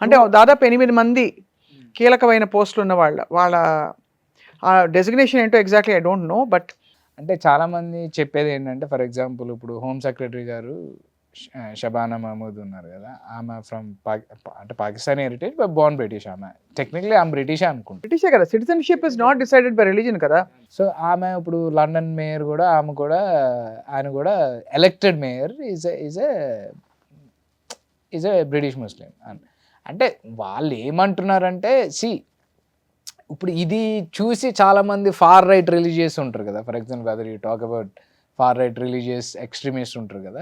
అంటే దాదాపు 8 మంది కీలకమైన పోస్టులు ఉన్న వాళ్ళ డెసిగ్నేషన్ ఏంటో exactly I don't know. But అంటే చాలామంది చెప్పేది ఏంటంటే, ఫర్ ఎగ్జాంపుల్ ఇప్పుడు హోమ్ సెక్రటరీ గారు షబానా మహమూద్ ఉన్నారు కదా, ఆమె ఫ్రమ్ అంటే Pakistani heritage but born British. ఆమె టెక్నికలీ ఆమె బ్రిటిషే అనుకుంటా. బ్రిటిషే కదా, citizenship is not decided by religion కదా. సో ఆమె ఇప్పుడు లండన్ మేయర్ కూడా, ఆమె కూడా, ఆయన కూడా elected mayor is a British Muslim. అంటే వాళ్ళు ఏమంటున్నారంటే ఇప్పుడు ఇది చూసి చాలామంది ఫార్ రైట్ రిలీజియస్ ఉంటారు కదా, for example whether you talk about far right religious extremist ఉంటారు కదా,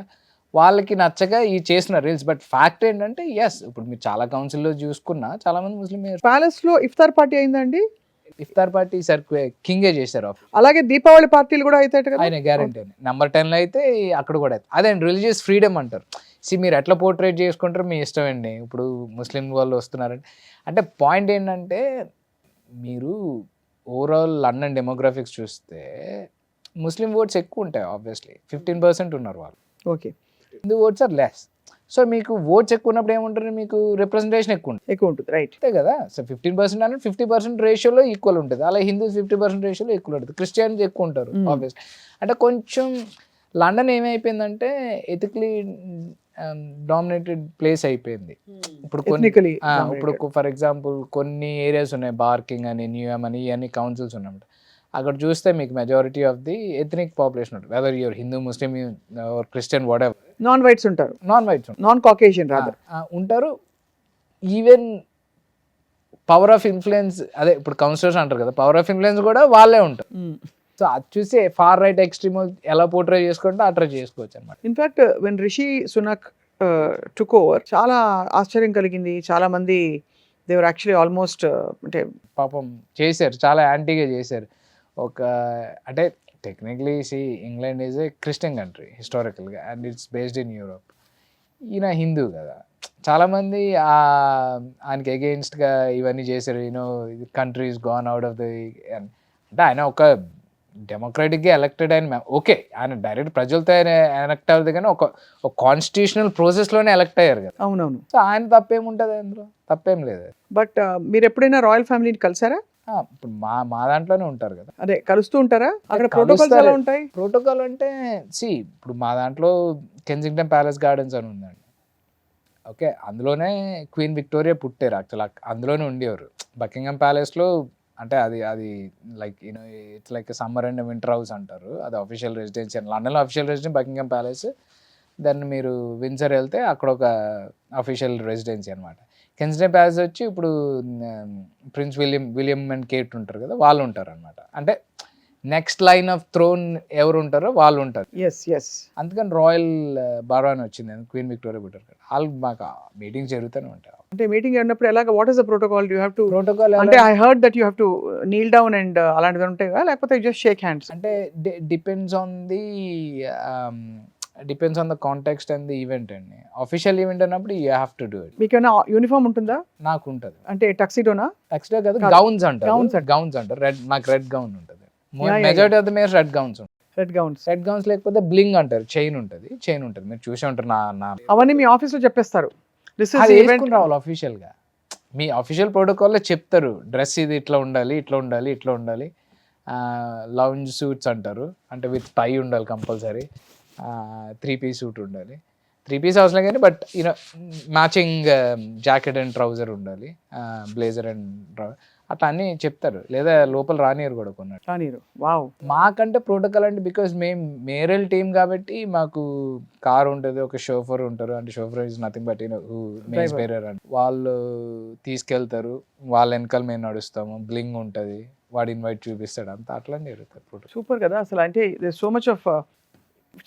వాళ్ళకి నచ్చగా ఈ చేసిన రీల్స్. బట్ ఫ్యాక్ట్ ఏంటంటే ఎస్, ఇప్పుడు మీరు చాలా కౌన్సిల్లో చూసుకున్నా చాలామంది ముస్లిం ప్యాలెస్ లో ఇఫ్తార్ పార్టీ అయిందండి. ఇఫ్తార్ పార్టీ సార్ కింగే చేశారు. అలాగే దీపావళి పార్టీలు కూడా అవుతాయి కదా. ఆయన గ్యారంటీ అని నెంబర్ 10లో అయితే అక్కడ కూడా అవుతుంది. అదే రిలీజియస్ ఫ్రీడమ్ అంటారు. మీరు ఎట్లా పోర్ట్రేట్ చేసుకుంటారో మీ ఇష్టం అండి. ఇప్పుడు ముస్లిం వాళ్ళు వస్తున్నారంటే, అంటే పాయింట్ ఏంటంటే మీరు ఓవరాల్ లండన్ డెమోగ్రఫిక్స్ చూస్తే ముస్లిం ఓట్స్ ఎక్కువ ఉంటాయి. ఆబ్వియస్లీ 15% ఉన్నారు వాళ్ళు. Okay, Hindu votes are less. So మీకు ఓట్స్ ఎక్కువ ఉన్నప్పుడు ఏముంటుంది, మీకు రిప్రజెంటేషన్ ఎక్కువ ఉంటుంది. రైట్, అంతే కదా. సో 15% అంటే 50% రేషియోలో ఈక్వల్ ఉంటుంది. అలా హిందూస్ 50% రేషియోలో ఈక్వల్ ఉంటుంది. క్రిస్టియన్స్ ఎక్కువ ఉంటారు ఆబ్వియస్లీ. అంటే కొంచెం లండన్ ఏమైపోయిందంటే ఎథికలీ డామినేటెడ్ ప్లేస్ అయిపోయింది. ఇప్పుడు ఇప్పుడు ఫర్ ఎగ్జాంపుల్ కొన్ని ఏరియాస్ ఉన్నాయి, బార్కింగ్ అని, న్యూయామ్ అని, ఇవన్నీ కౌన్సిల్స్ ఉన్నమాట. అక్కడ చూస్తే మీకు majority of the ethnic population ఉంటుంది. Whether you're Hindu, Muslim, Christian, whatever. Non whites ఉంటారు, నాన్ కాకేషియన్ ఉంటారు. ఈవెన్ పవర్ ఆఫ్ ఇన్ఫ్లుయెన్స్, అదే ఇప్పుడు కౌన్సిలర్స్ అంటారు కదా, పవర్ ఆఫ్ ఇన్ఫ్లుయెన్స్ కూడా వాళ్ళే ఉంటారు. సో అది చూసి ఫార్ రైట్ ఎక్స్ట్రీమ్ ఎలా పోర్ట్రే చేసుకుంటే అట్లా చేసుకోవచ్చు అనమాట. In fact when Rishi Sunak took over చాలా ఆశ్చర్యం కలిగింది. చాలా మంది దేవర్ యాక్చువల్లీ ఆల్మోస్ట్ అంటే పాపం చేశారు, చాలా యాంటీగా చేశారు. అంటే technically England is a Christian country హిస్టారికల్గా, and it's based in Europe. ఈయన హిందూ కదా, చాలామంది ఆయనకి అగెయిన్స్ట్గా ఇవన్నీ చేశారు. Country is gone out of the, అంటే ఆయన ఒక డెమోక్రాటిక్గా ఎలక్టెడ్ ఆయన. ఓకే, ఆయన డైరెక్ట్ ప్రజలతో ఆయన ఎలక్ట్ అవ్వదు, కానీ ఒక కాన్స్టిట్యూషనల్ ప్రాసెస్లోనే ఎలక్ట్ అయ్యారు కదా. అవునవును. సో ఆయన తప్పేముంటుంది అందులో, తప్పేం లేదు. బట్ మీరు ఎప్పుడైనా రాయల్ ఫ్యామిలీని కలిసారా? ఇప్పుడు మా దాంట్లోనే ఉంటారు కదా. అదే కలుస్తూ ఉంటారా? అక్కడ ప్రోటోకాల్స్ ఎలా ఉంటాయి? ప్రోటోకాల్ అంటే ఇప్పుడు మా దాంట్లో కెన్సింగ్టన్ ప్యాలెస్ గార్డెన్స్ అని ఉందండి. ఓకే, అందులోనే క్వీన్ విక్టోరియా పుట్టారు. యాక్చువల్ అందులోనే ఉండేవారు. బకింగ్హామ్ ప్యాలెస్లో అంటే అది like it's like summer and winter house అంటారు. అది అఫీషియల్ రెసిడెన్సీ. లండన్లో అఫీషియల్ రెసిడెన్సీ బకింగ్హామ్ ప్యాలెస్. దాన్ని మీరు విన్సర్ వెళ్తే అక్కడ ఒక అఫీషియల్ రెసిడెన్సీ అనమాట. కెన్సింగ్టన్ ప్యాలెస్ వచ్చి ఇప్పుడు ప్రిన్స్ విలియం అండ్ కేట్ ఉంటారు కదా, వాళ్ళు ఉంటారు అనమాట. అంటే నెక్స్ట్ లైన్ ఆఫ్ థ్రోన్ ఎవరు ఉంటారో వాళ్ళు ఉంటారు. అందుకని రాయల్ బారో అని వచ్చింది, క్వీన్ విక్టోరియా పుట్టారు కదా. వాళ్ళు మాకు మీటింగ్స్ జరుగుతూనే ఉంటాయి. అంటే మీటింగ్ అయినప్పుడు ఎలాగ, what is the protocol? You have to protocol అంటే I heard that you have to kneel down and అలాంటివి ఉంటాయి, లేకపోతే జస్ట్ షేక్ హ్యాండ్స్? అంటే depends on the context and the event అండి. అఫీషియల్ ఈవెంట్ అన్నప్పుడు you have to do it. మీకు ఏమైనా uniform ఉంటుందా? నాకు ఉంటుంది. అంటే టక్సిడోనా? టక్సిడో కాదు, గౌన్స్ అంటారు. నాకు రెడ్ గౌన్ ఉంటుంది. Majority of the mayors red gowns ఉంటాయి. రెడ్ గౌన్స్ లేకపోతే బ్లింగ్ అంటారు, చైన్ ఉంటుంది. మీరు చూసే ఉంటారు. అవన్నీ మీ ఆఫీస్ లో చెప్పేస్తారు. రావాలి అఫీషియల్ గా, మీ అఫీషియల్ ప్రోటోకాల్లో చెప్తారు. డ్రెస్ ఇది ఇట్లా ఉండాలి, ఇట్లా ఉండాలి, ఇట్లా ఉండాలి. లౌంజ్ సూట్స్ అంటారు, అంటే విత్ టై ఉండాలి కంపల్సరీ. 3-piece సూట్ ఉండాలి. 3-piece అవసరం కానీ, but matching jacket and trouser ఉండాలి, బ్లేజర్ అండ్ అట్లా అన్నీ చెప్తారు. లేదా లోపల రానియరు కూడా కొన్నాడు. మాకంటే ప్రోటోకాల్ అంటే బికాజ్ మేము మేరల్ టీమ్ కాబట్టి మాకు కార్ ఉంటుంది, ఒక షోఫర్ ఉంటారు. అంటే chauffeur is nothing but mace bearer అని. వాళ్ళు తీసుకెళ్తారు, వాళ్ళ వెనకాల మేము నడుస్తాము. బ్లింగ్ ఉంటుంది, వాడు ఇన్వైట్ చూపిస్తాడు, అంతా అట్లానే జరుగుతుంది. సూపర్ కదా అసలు. అంటే సో మచ్ ఆఫ్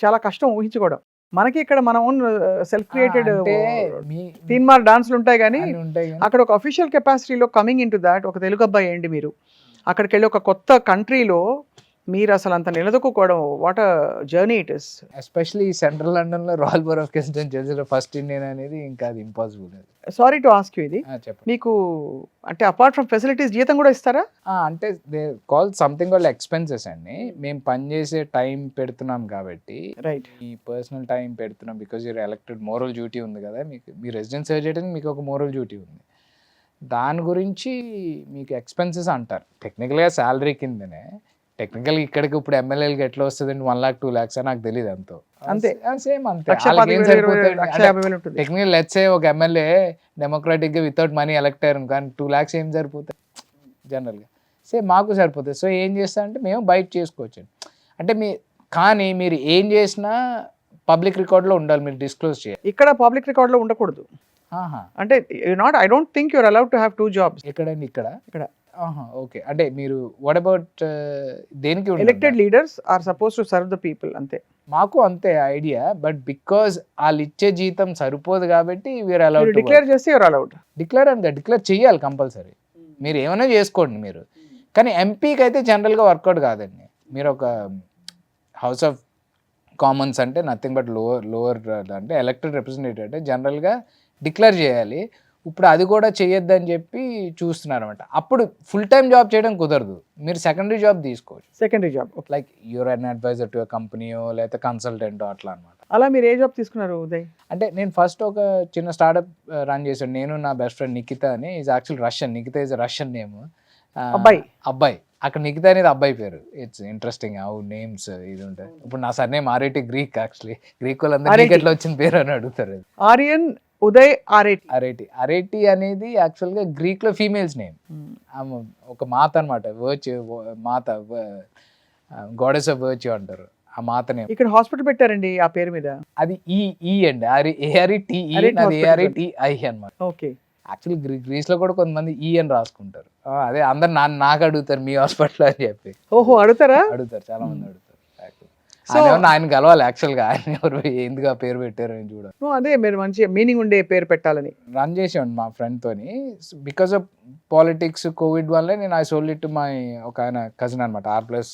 చాలా కష్టం ఊహించుకోవడం. మనకి ఇక్కడ మన ఓన్ సెల్ఫ్ క్రియేటెడ్ తీన్మార్ డాన్స్లు ఉంటాయి, కానీ అక్కడ ఒక అఫీషియల్ కెపాసిటీలో కమింగ్ ఇన్ టు దాట్, ఒక తెలుగు అబ్బాయి ఏంటి మీరు అక్కడికి వెళ్ళి ఒక కొత్త కంట్రీలో మీరు అసలు అంత నిలదొక్కుకోవడం, what a journey it is. Especially central లండన్లో రాయల్ బోరో ఆఫ్ కెన్సింగ్టన్ చేసిన ఫస్ట్ ఇండియన్ అనేది ఇంకా అది impossible. Sorry to ask you, ఇది మీకు అంటే అపార్ట్ ఫ్రమ్ ఫెసిలిటీస్ జీతం కూడా ఇస్తారా? అంటే they call something called expenses అండి. మేము పనిచేసే టైం పెడుతున్నాం కాబట్టి, రైట్, ఈ పర్సనల్ టైం పెడుతున్నాం because you're elected, moral duty ఉంది కదా మీకు. మీ రెసిడెన్స్ సర్వ్ చేయడానికి మీకు ఒక మోరల్ డ్యూటీ ఉంది. దాని గురించి మీకు ఎక్స్పెన్సెస్ అంటారు. టెక్నికల్గా శాలరీ కిందనే, టెక్నికల్ ఇక్కడికి ఇప్పుడు ఎమ్మెల్యేలకి ఎట్లా వస్తుందండి 1 lakh 2 lakhs నాకు తెలియదు ఎంతో అంతే. సేమ్ అంతే 1,25,000 1,50,000 ఉంటుంది. టెక్నికల్ లెట్స్ ఒక ఎమ్మెల్యే డెమోక్రాటిక్ గా వితౌట్ మనీ ఎలక్ట్ అయ్యారు కానీ 2 lakhs ఏం సరిపోతాయి జనరల్ గా సేమ్ మాకు సరిపోతుంది. సో ఏం చేస్తా అంటే మేము బయట చేసుకోవచ్చు అంటే కానీ మీరు ఏం చేసినా పబ్లిక్ రికార్డ్ లో ఉండాలి, మీరు డిస్క్లోజ్ చేయాలి. ఇక్కడ పబ్లిక్ రికార్డ్ లో ఉండకూడదు అంటే I don't think you're allowed to have 2 jobs. ఎక్కడండి ఇక్కడ ఇక్కడ ఓకే అంటే మీరు వాట్ అబౌట్ దేనికి elected leaders are suppose to serve the people అంతే. మాకు అంతే ఐడియా, బట్ బికాజ్ వాళ్ళు ఇచ్చే జీతం సరిపోదు కాబట్టి వీఆర్ అలౌడ్ డిక్లేర్ చేస్తే యూఆర్ అలౌడ్. డిక్లేర్ చేయాలి కంపల్సరీ. మీరు ఏమైనా చేసుకోండి మీరు, కానీ ఎంపీకి అయితే జనరల్గా వర్కౌట్ కాదండి. మీరు ఒక హౌస్ ఆఫ్ కామన్స్ అంటే నథింగ్ బట్ లోవర్ అంటే ఎలక్టెడ్ రిప్రజెంటేటివ్ అంటే జనరల్గా డిక్లేర్ చేయాలి. ఇప్పుడు అది కూడా చేయొద్దని చెప్పి చూస్తున్నారు అనమాట. అప్పుడు ఫుల్ టైం జాబ్ చేయడం కుదరదు, మీరు సెకండరీ జాబ్ తీసుకోవచ్చు. Secondary job like you're an advisor to కంపెనీయో లేకపోతే కన్సల్టెంటో అట్లా అనమాట. అలా మీరు ఏ జాబ్ తీసుకున్నారు ఉదయ్? అంటే నేను ఫస్ట్ ఒక చిన్న స్టార్ట్అప్ రన్ చేశాను. నేను నా బెస్ట్ ఫ్రెండ్ నిఖిత అని, is actual Russian. Nikita is Russian name. అబ్బాయి అక్కడ నిఖిత అనేది అబ్బాయి పేరు. ఇట్స్ ఇంట్రెస్టింగ్ హౌ నేమ్స్ ఇది ఉంటాయి. ఇప్పుడు నా sir name RIT Greek. Actually Greek వాళ్ళందరూ ఎట్లా వచ్చిన పేరు అని అడుగుతారు. ఆర్యన్ ఉదయ్ అరేటి అనేది యాక్చువల్గా గ్రీక్ లో ఫీమేల్స్ నేమ్. ఒక మాత అనమాట, మాత గాడెస్ ఆఫ్ వర్చ్యూ అంటారు. ఆ మాత నేమ్ ఇక్కడ హాస్పిటల్ పెట్టారండి ఆ పేరు మీద. అది ఈ అండి ARETI అనమాట. ఓకే. యాక్చువల్లీ గ్రీస్ లో కూడా కొంతమంది ఈ అని రాసుకుంటారు. అదే అందరు నాకు అడుగుతారు మీ హాస్పిటల్ అని చెప్పి. ఓహో, అడుగుతారు చాలా మంది అడుగుతారు. ఆయన కలవాలి యాక్చువల్గా, ఆయన ఎవరు ఎందుకు ఆ పేరు పెట్టారు అని చూడాలి. అదే మీరు మంచి మీనింగ్ ఉండే పేరు పెట్టాలని రన్ చేసాను మా ఫ్రెండ్ తోని. బికాస్ ఆఫ్ పాలిటిక్స్ కోవిడ్ వల్లే నేను I sold it to my ఒక ఆయన కజిన్ అనమాట, R+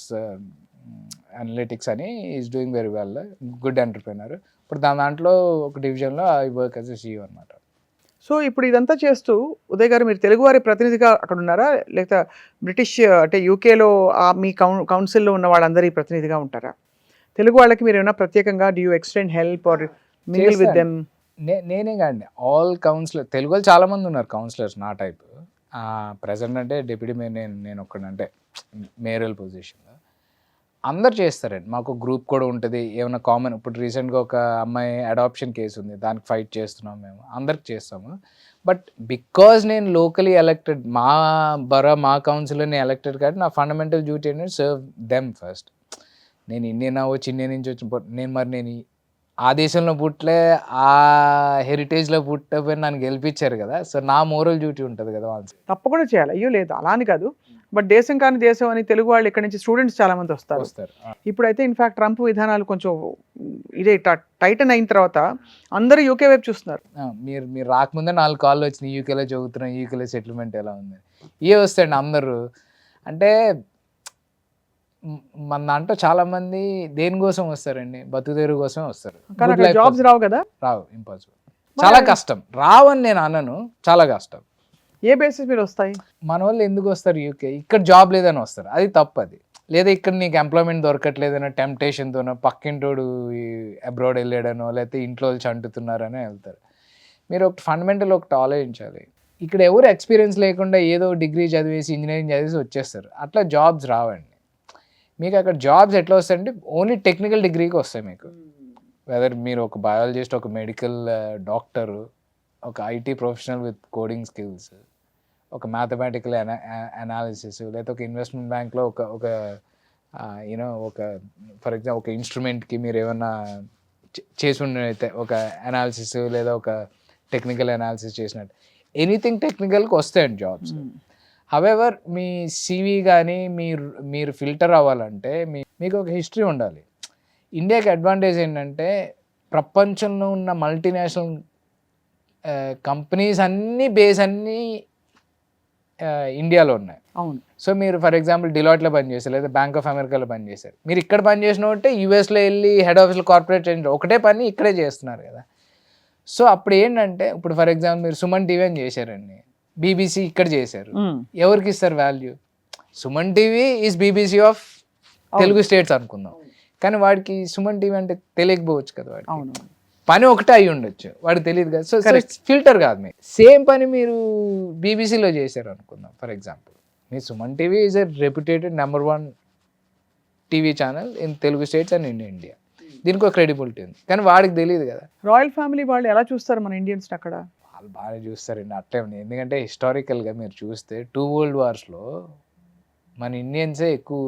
అనలిటిక్స్ అని. Is doing very well, good entrepreneur. ఇప్పుడు దాంట్లో ఒక డివిజన్లో I work as a CEO అనమాట. సో ఇప్పుడు ఇదంతా చేస్తూ ఉదయ్ గారు మీరు తెలుగువారి ప్రతినిధిగా అక్కడ ఉన్నారా, లేకపోతే బ్రిటిష్ అంటే యూకేలో మీ కౌన్సిల్లో ఉన్న వాళ్ళందరి ప్రతినిధిగా ఉంటారా? తెలుగు వాళ్ళకి మీరు ఏమైనా ప్రత్యేకంగా do you extend help or mingle with them? నేనే కాండి, ఆల్ కౌన్సిలర్ తెలుగు వాళ్ళు చాలా మంది ఉన్నారు కౌన్సిలర్స్ నా టైప్. ప్రెసెంట్ అంటే డిప్యూటీ మేయర్ నేను ఒక్కడంటే మేయరల్ పొజిషన్లో అందరు చేస్తారండి. మాకు గ్రూప్ కూడా ఉంటుంది. ఏమైనా కామన్, ఇప్పుడు రీసెంట్గా ఒక అమ్మాయి అడాప్షన్ కేసు ఉంది, దానికి ఫైట్ చేస్తున్నాం మేము, అందరికి చేస్తాము. బట్ బికాజ్ నేను లోకలీ ఎలక్టెడ్, మా కౌన్సిల్లో నేను ఎలక్టెడ్ కాబట్టి నా ఫండమెంటల్ డ్యూటీ ఏంటంటే సర్వ్ దెమ్ ఫస్ట్. నేను ఇండియన్ అవ్వచ్చు, ఇండియా నుంచి వచ్చి నేను ఆ దేశంలో పుట్టలే, ఆ హెరిటేజ్లో పుట్టపోయి నన్ను గెలిపించారు కదా. సో నా మోరల్ డ్యూటీ ఉంటుంది కదా వాళ్ళు. తప్పకుండా చేయాలి. అయ్యో లేదు అలా అని కాదు, బట్ దేశం కాని దేశం అని తెలుగు వాళ్ళు ఇక్కడ నుంచి స్టూడెంట్స్ చాలా మంది వస్తారు. ఇప్పుడైతే ఇన్ఫాక్ట్ ట్రంప్ విధానాలు కొంచెం ఇదే టైటన్ అయిన తర్వాత అందరూ యూకే వైపు చూస్తున్నారు. మీరు రాకముందే 4 కాళ్ళు వచ్చినాయి, యూకేలో చదువుతున్నాం, యూకేలో సెటిల్మెంట్ ఎలా ఉంది వస్తాయండి అందరూ. అంటే మన దాంట్లో చాలా మంది దేనికోసం వస్తారండి, బతుకుదేరు కోసమే వస్తారు. జాబ్స్ రావు కదా, రావు, ఇంపాసిబుల్, చాలా కష్టం. రావని నేను అనను, చాలా కష్టం. ఏ బేసిస్ మీద వస్తాయి? మన వాళ్ళు ఎందుకు వస్తారు యూకే? ఇక్కడ జాబ్ లేదని వస్తారు, అది తప్పు. అది లేదా ఇక్కడ నీకు ఎంప్లాయ్మెంట్ దొరకట్లేదనో టెంప్టేషన్తోనో, పక్కింటోడు అబ్రాడ్ వెళ్ళాడనో, లేకపోతే ఇంట్లో వాళ్ళు చంటుతున్నారనో వెళ్తారు. మీరు ఒకటి ఫండమెంటల్ ఒకటి ఆలోచించాలి, ఇక్కడ ఎవరు ఎక్స్పీరియన్స్ లేకుండా ఏదో డిగ్రీ చదివేసి ఇంజనీరింగ్ చదివేసి వచ్చేస్తారు, అట్లా జాబ్స్ రావండి. మీకు అక్కడ జాబ్స్ ఎట్లా వస్తాయంటే ఓన్లీ టెక్నికల్ డిగ్రీకి వస్తాయి మీకు. వెదర్ మీరు ఒక బయాలజిస్ట్, ఒక మెడికల్ డాక్టరు, ఒక IT professional with coding skills, ఒక మ్యాథమెటికల్ అనాలిసిస్, లేదా ఒక ఇన్వెస్ట్మెంట్ బ్యాంక్లో ఒక యూనో ఒక ఫర్ ఎగ్జాంపుల్ ఒక ఇన్స్ట్రుమెంట్కి మీరు ఏమన్నా చేసి ఉన్నట్టయితే ఒక అనాలిసిస్ లేదా ఒక టెక్నికల్ అనాలిసిస్ చేసినట్టు ఎనీథింగ్ టెక్నికల్కి వస్తాయండి జాబ్స్. హవెవర్ మీ CV కానీ మీరు ఫిల్టర్ అవ్వాలంటే మీకు ఒక హిస్టరీ ఉండాలి. ఇండియాకి అడ్వాంటేజ్ ఏంటంటే ప్రపంచంలో ఉన్న మల్టీనేషనల్ కంపెనీస్ అన్నీ ఇండియాలో ఉన్నాయి. అవును. సో మీరు ఫర్ ఎగ్జాంపుల్ డిలాయిట్లో పనిచేస్తారు, లేదా బ్యాంక్ ఆఫ్ అమెరికాలో పనిచేశారు. మీరు ఇక్కడ పనిచేసిన ఉంటే యూఎస్లో వెళ్ళి హెడ్ ఆఫీస్లో కార్పొరేట్ చేంజ్ ఒకటే పని ఇక్కడే చేస్తున్నారు కదా. సో అప్పుడు ఏంటంటే ఇప్పుడు ఫర్ ఎగ్జాంపుల్ మీరు సుమన్ టీవీ అని చేశారండి, BBC ఇక్కడ చేశారు, ఎవరికి ఇస్తారు value? Suman TV is BBC of Telugu states అనుకుందాం, కానీ వాడికి సుమన్ టీవీ అంటే తెలియకపోవచ్చు కదా, వాడికి పని ఒకటే అయి ఉండొచ్చు, వాడికి తెలియదు కదా. సో ఫిల్టర్ కాదు. మీరు సేమ్ పని మీరు BBCలో చేశారు అనుకుందాం for example, me Suman TV is a reputed number 1 TV channel in Telugu states and in India. దీనికి ఒక క్రెడిబిలిటీ ఉంది, కానీ వాడికి తెలియదు కదా. రాయల్ ఫ్యామిలీ వాళ్ళు ఎలా చూస్తారు మన ఇండియన్స్ అక్కడ? వాళ్ళు బాగా చూస్తారండి, అట్లే ఉంది. ఎందుకంటే హిస్టారికల్గా మీరు చూస్తే 2 వరల్డ్ వార్స్లో మన ఇండియన్సే ఎక్కువ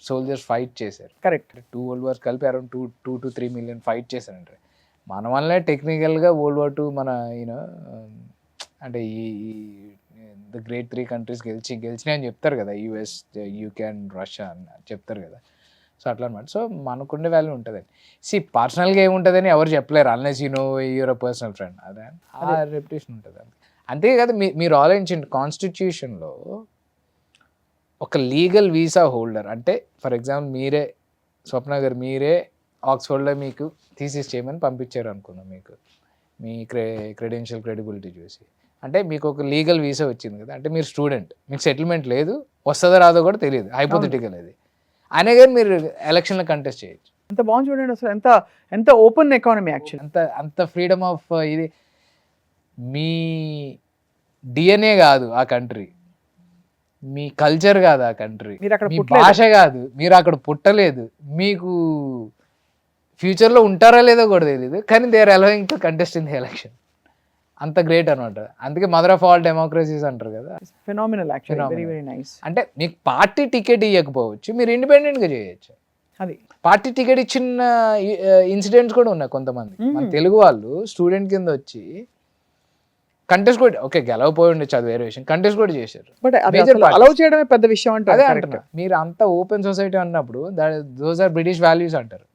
సోల్జర్స్ ఫైట్ చేశారు. కరెక్ట్. 2 వరల్డ్ వార్స్ కలిపి అరౌండ్ 2 to 3 million ఫైట్ చేశారంటే మన వల్లే టెక్నికల్గా వరల్డ్ వార్ 2 మన యూనో అంటే ఈ ద గ్రేట్ 3 కంట్రీస్ గెలిచినాయి అని చెప్తారు కదా, యుఎస్, యూకే అండ్ రష్యా అని చెప్తారు కదా. సో అట్లా అనమాట. సో మనకుండే వాల్యూ ఉంటుందండి. పర్సనల్గా ఏముంటుందని ఎవరు చెప్పలేరు, unless you know your personal friend. అదే ఆ రెప్యుటేషన్ ఉంటుంది. అంతే కదా, మీరు ఆలోచించండి, కాన్స్టిట్యూషన్లో ఒక లీగల్ వీసా హోల్డర్ అంటే ఫర్ ఎగ్జాంపుల్ మీరే స్వప్న గారు, మీరే ఆక్స్ఫర్డ్లో మీకు థీసిస్ చేయమని పంపించారు అనుకుందాం, మీకు మీ క్రెడెన్షియల్ క్రెడిబిలిటీ చూసి, అంటే మీకు ఒక లీగల్ వీసా వచ్చింది కదా, అంటే మీరు స్టూడెంట్, మీకు సెటిల్మెంట్ లేదు, వస్తుందో రాదో కూడా తెలియదు, హైపోథెటికల్ అది, అయినా కానీ మీరు ఎలక్షన్లో కంటెస్ట్ చేయొచ్చు. ఎంత బాగుంది చూడండి అసలు, ఎంత ఓపెన్ ఎకానమీ యాక్చువల్లీ, అంత ఫ్రీడమ్ ఆఫ్ ఇది. మీ డిఎన్ఏ కాదు ఆ కంట్రీ, మీ కల్చర్ కాదు ఆ కంట్రీ, మీరు అక్కడ మీ పుట్టలేదు. భాష కాదు, మీరు అక్కడ పుట్టలేదు, మీకు ఫ్యూచర్లో ఉంటారా లేదో కూడా తెలియదు, కానీ they are allowing to contest in the election. అంత గ్రేట్ అనమాట. అందుకే మదర్ ఆఫ్ ఆల్ డెమోక్రసీస్ అంటారు కదా. Phenomenal actually, very Phenomenal. Very nice. అంటే మీకు పార్టీ టికెట్ ఇవ్వకపోవచ్చు, మీరు ఇండిపెండెంట్గా చేయొచ్చు. అది పార్టీ టికెట్ ఇచ్చిన ఇన్సిడెంట్స్ కూడా ఉన్నాయి కొంతమంది. మన తెలుగు వాళ్ళు స్టూడెంట్ కింద వచ్చి కంటెస్ట్ కూడా, ఓకే గెలవపోయి ఉండొచ్చు అది వేరే విషయం, కంటెస్ట్ కూడా చేశారు. బట్ అది Major parties. అలౌ చేయడమే పెద్ద విషయం అంటే అదే అంటున్నా, మీరు అంత ఓపెన్ సొసైటీ అన్నప్పుడు దోస్ ఆర్ బ్రిటిష్ వాల్యూస్ అంటారు.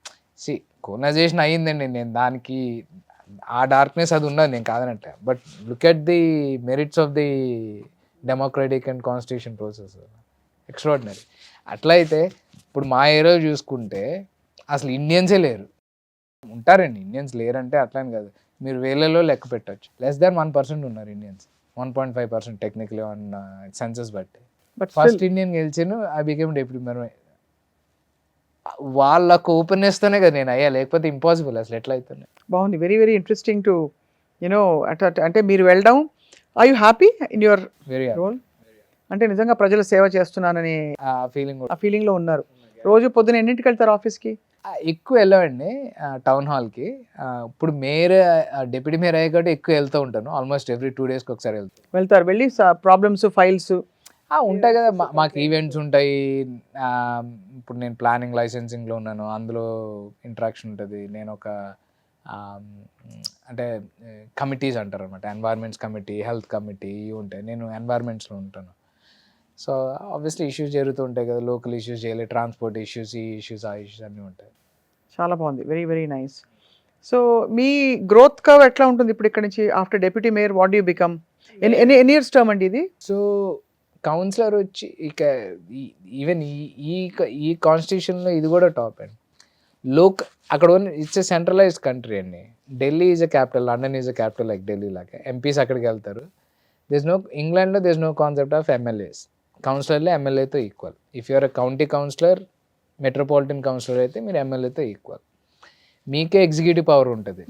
కోలనైజేషన్ అయ్యిందండి, నేను దానికి ఆ డార్క్నెస్ అది ఉన్నది, నేను కాదనట్లే. But look at the merits of the democratic and constitution process, extraordinary. అట్లా అయితే ఇప్పుడు మా ఏరియా చూసుకుంటే అసలు ఇండియన్సే లేరు. ఉంటారండి ఇండియన్స్, లేరంటే అట్లా అని కాదు, మీరు వేలలో లెక్క పెట్టచ్చు. లెస్ దాన్ 1% ఉన్నారు ఇండియన్స్, 1.5% టెక్నికలీ ఆన్ సెన్సస్ బట్టి. బట్ ఫస్ట్ ఇండియన్ గెలిచాను, ఐ బికేమ్ డెప్యూటీ మేయర్. వాళ్ళకు ఓపెన్నెస్తోనే కదా నేను అయ్యా, లేకపోతే ఇంపాసిబుల్ అసలు ఎట్లా అవుతుంది. బాగుంది, very very interesting to you know అంటే మీరు వెళ్ళడం. Are you happy in your very role? అంటే నిజంగా ప్రజల సేవ చేస్తున్నానని ఆ ఫీలింగ్ ఆ ఫీలింగ్ లో ఉన్నారు. రోజు పొద్దున ఎన్నింటికి వెళ్తారు ఆఫీస్కి? ఎక్కువ వెళ్ళవండి టౌన్ హాల్కి. ఇప్పుడు మేయర్ డిప్యూటీ మేయర్ అయ్యాక ఎక్కువ వెళ్తూ ఉంటాను, ఆల్మోస్ట్ ఎవ్రీ 2 days ఒకసారి వెళ్తారు, వెళ్ళి ప్రాబ్లమ్స్ ఫైల్స్ ఉంటాయి కదా. మాకు ఈవెంట్స్ ఉంటాయి. ఇప్పుడు నేను ప్లానింగ్ లైసెన్సింగ్లో ఉన్నాను, అందులో ఇంటరాక్షన్ ఉంటుంది. నేను ఒక అంటే కమిటీస్ అంటారు అనమాట, ఎన్వైర్మెంట్స్ కమిటీ, హెల్త్ కమిటీ ఇవి ఉంటాయి. నేను ఎన్వైర్మెంట్స్లో ఉంటాను. సో ఆబ్వియస్లీ ఇష్యూస్ జరుగుతూ ఉంటాయి కదా, లోకల్ ఇష్యూస్ చేయాలి, ట్రాన్స్పోర్ట్ ఇష్యూస్, ఈ ఇష్యూస్ ఆ ఇష్యూస్ అన్నీ ఉంటాయి. చాలా బాగుంది, వెరీ వెరీ నైస్. సో మీ గ్రోత్ కర్వ్ ఎట్లా ఉంటుంది ఇప్పుడు ఇక్కడ నుంచి? After deputy mayor what you become? ఎన్ని ఇయర్స్ టర్మ్ అండి ఇది? సో కౌన్సిలర్ వచ్చి ఇక ఈవెన్ ఈ కాన్స్టిట్యూషన్లో ఇది కూడా టాప్ అండి. అక్కడ ఇట్స్ ఎ సెంట్రలైజ్డ్ కంట్రీ అండి. Delhi is a capital, London is a capital like Delhi లాగా. ఎంపీస్ అక్కడికి వెళ్తారు. ఇంగ్లాండ్లో does no concept of MLAs. కౌన్సిలర్లే ఎమ్మెల్యేతో equal. If you're a county councillor, metropolitan councillor అయితే మీరు ఎమ్మెల్యేతో ఈక్వల్. మీకే ఎగ్జిక్యూటివ్ పవర్ ఉంటుంది,